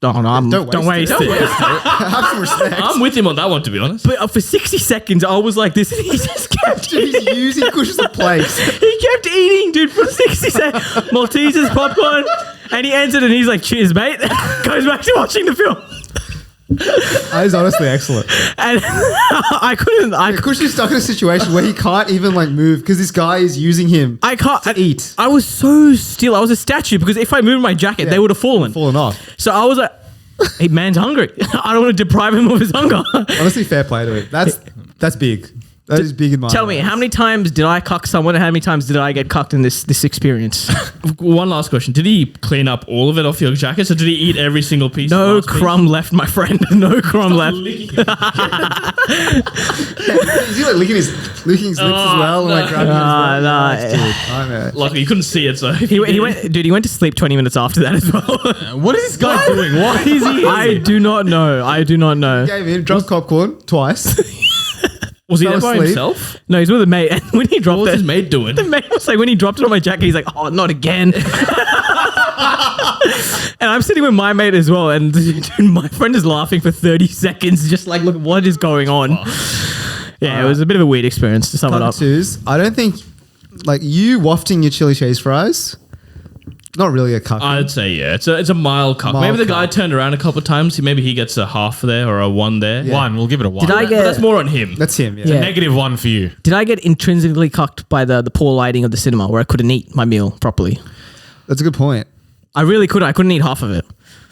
"Oh no, don't waste it." Have some respect. I'm with him on that one, to be honest. But for 60 seconds, I was like this, and he just kept Dude, he's using Kush as a place. He kept eating, dude, for 60 seconds. Maltesers, popcorn, and he ends it and he's like, "Cheers, mate." Goes back to watching the film. That is honestly excellent. And I couldn't. Kush is stuck in a situation where he can't even move because this guy is using him I can't to eat. I was so still. I was a statue because if I moved my jacket, they would have fallen. Fallen off. So I was like, "Hey, man's hungry. I don't want to deprive him of his hunger." Honestly, fair play to it. That's big. That is big in my Tell me, eyes. how many times did I cuck someone and how many times did I get cucked in this experience? One last question. Did he clean up all of it off your jacket? So did he eat every single piece? No last piece? crumb left, my friend. No crumb left. Is he licking his lips as well and grabbing his no. Luckily, you couldn't see it, so He went to sleep 20 minutes after that as well. What is this guy doing? What is he? I do not know. Gave him drunk popcorn twice. was he there fell by asleep. himself? No, he's with a mate. And when he dropped What was it, his mate doing? the mate was like, when he dropped it on my jacket, he's like, "Oh, not again." And I'm sitting with my mate as well, and dude, my friend is laughing for 30 seconds, just like, look, what is going on? Yeah, it was a bit of a weird experience to sum it up. Twos. I don't think you wafting your chili cheese fries. Not really a cuck. I'd say yeah. It's a mild cuck. Mild Maybe the guy cuck. turned around a couple of times. Maybe he gets a half there or a one there. Yeah. One. We'll give it a one. Did I But get that's more on him. That's him. Yeah. Yeah. Negative one for you. Did I get intrinsically cucked by the poor lighting of the cinema where I couldn't eat my meal properly? That's a good point. I really couldn't. I couldn't eat half of it.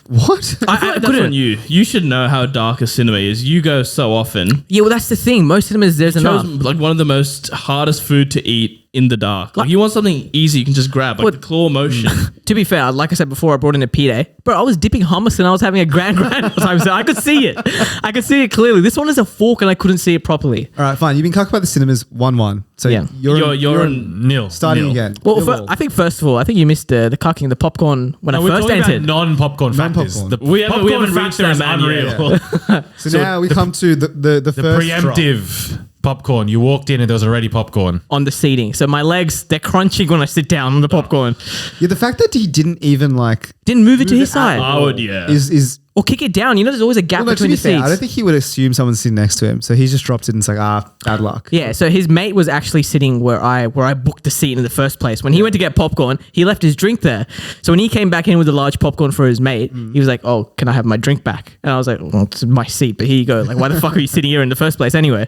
What? I feel like that's on you. You should know how dark a cinema is. You go so often. Yeah, well, that's the thing. Most cinemas, there's enough. Chose like one of the most hardest food to eat in the dark. Like you want something easy you can just grab, like the claw motion. To be fair, like I said before, I brought in a P-Day. Bro, I was dipping hummus and I was having a grand time. So I could see it. I could see it clearly. This one is a fork and I couldn't see it properly. All right, fine. You've been cucked by the cinemas 1-1. So Yeah. You're in Nil. starting nil. again. Well, Nil. I think first of all, I think you missed the cucking, the popcorn when I We're first talking entered. about non-popcorn factors. Non-popcorn. The We haven't popcorn reached factor that is man yet. unreal. So now we come to the first Preemptive popcorn. You walked in and there was already popcorn. On the seating. So my legs, they're crunching when I sit down on the popcorn. Yeah, the fact that he didn't even Didn't move it to his it side. I would, yeah. is Or kick it down. You know, there's always a gap well, no, to between be the fair, seats. I don't think he would assume someone's sitting next to him. So he's just dropped it and it's like, bad luck. Yeah, so his mate was actually sitting where I booked the seat in the first place. When he went to get popcorn, he left his drink there. So when he came back in with a large popcorn for his mate, he was like, "Oh, can I have my drink back?" And I was like, "Well, it's my seat, but here you go. Like, why the fuck are you sitting here in the first place anyway?"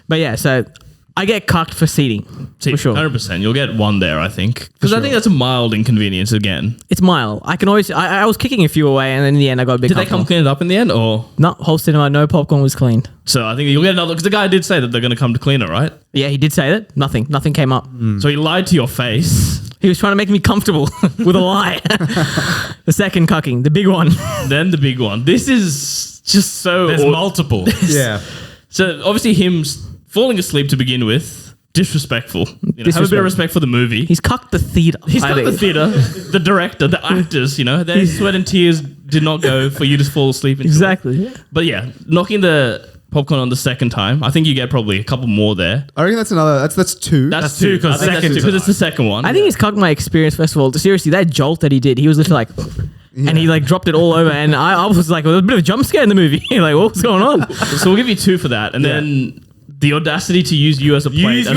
But yeah, so I get cucked for seating, for sure. 100%. You'll get one there, I think. Because I think that's a mild inconvenience again. It's mild. I can always. I was kicking a few away, and then in the end, I got a bit. Did they come clean it up in the end, or? No, whole cinema, no popcorn was cleaned. So I think you'll get another, because the guy did say that they're going to come to clean it, right? Yeah, he did say that. Nothing came up. So he lied to your face. He was trying to make me comfortable with a lie. The second cucking, the big one. Then the big one. This is just so... There's multiple. Yeah. So obviously him falling asleep to begin with, disrespectful. Have a bit of Disrespectful. respect for the movie. He's cucked the theater. He's got the theatre, the director, the actors, their sweat and tears did not go for you to fall asleep into it. Exactly. But yeah, knocking the popcorn on the second time, I think you get probably a couple more there. I reckon that's another. That's two. That's two, two, 'cause I think that's second- two, 'cause it's the second one. I think he's cucked my experience, first of all. Seriously, that jolt that he did, he was literally like... And he dropped it all over, and I was like, well, there's a bit of a jump scare in the movie. Like, what was going on? So we'll give you two for that. And then The audacity to use you as a plate, is a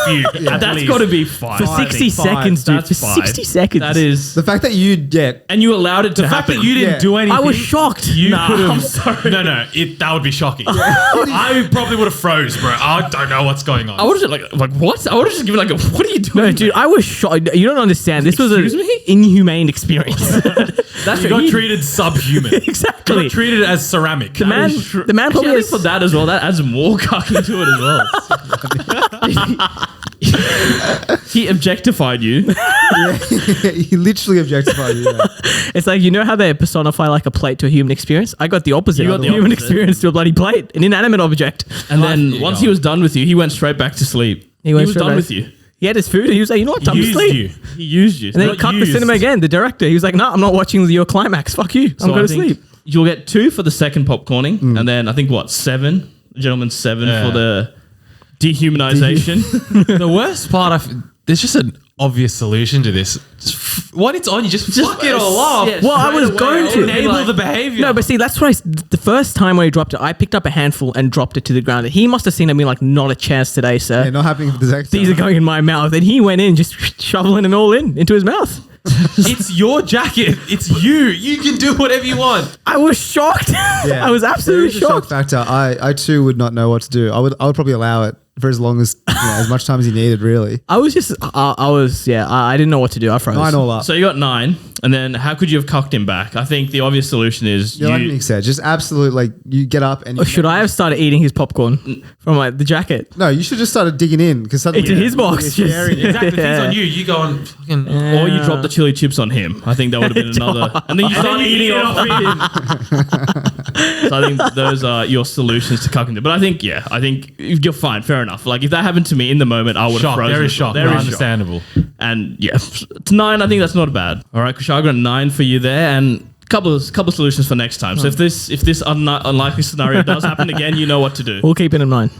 few. That's got to be 5. For 60 seconds, dude. That's For 5. 60 seconds. That is. The fact that you And you allowed it to happen. The fact that you didn't do anything. I was shocked. You could have. I'm sorry. No, that would be shocking. I probably would have froze, bro. I don't know what's going on. I would have like what? I would have just given what are you doing? No, dude, I was shocked. You don't understand. This was an inhumane experience. That's you got treated subhuman. Exactly. You got treated as ceramic. The man probably Actually, has for that as well. That adds more cucking to it as well. He objectified you. he literally objectified you. Yeah. It's like, you know how they personify like a plate to a human experience? I got the opposite. You got of the human opposite. experience to a bloody plate, an inanimate object. And then once he was done with you, he went straight back to sleep. He was straight done back. with you. He had his food and he was like, you know what, time to sleep. He used you. And then he cut the cinema again, the director. He was like, no, I'm not watching your climax. Fuck you. I'm going to sleep. You'll get 2 for the second popcorning, and then I think 7? Gentlemen, 7 for the dehumanization. The worst part, there's just an obvious solution to this. When it's on, you just fuck it all off. Yeah, Well, I was going to Enable the behavior. No, but see, that's what the first time when he dropped it, I picked up a handful and dropped it to the ground. He must have seen it and been like, not a chance today, sir. Yeah, not happening for the next These are going in my mouth. And he went in, just shoveling it all into his mouth. It's your jacket. It's you. You can do whatever you want. I was shocked. Yeah. I was absolutely There is a shock shocked. factor. I too would not know what to do. I would probably allow it for as long as as much time as he needed. Really, I didn't know what to do. I froze. 9 all up. So you got 9, and then how could you have cucked him back? I think the obvious solution is Yeah, like Nick said, just absolute you get up and Or should I have started eating his popcorn from the jacket No, you should just started digging in because suddenly into his box? Exactly. If he's on you, you go on fucking. or you drop the chili chips on him. I think that would have been another. And then you start eating it off him. So I think those are your solutions to cucking them. But I think you're fine. Fair enough. Like if that happened to me in the moment, I would have frozen. There is shock. There is Understandable. shock. And yeah, it's 9. I think that's not bad. All right, Kush, I got a 9 for you there, and couple of solutions for next time. So if this unlikely scenario does happen again, you know what to do. We'll keep it in mind.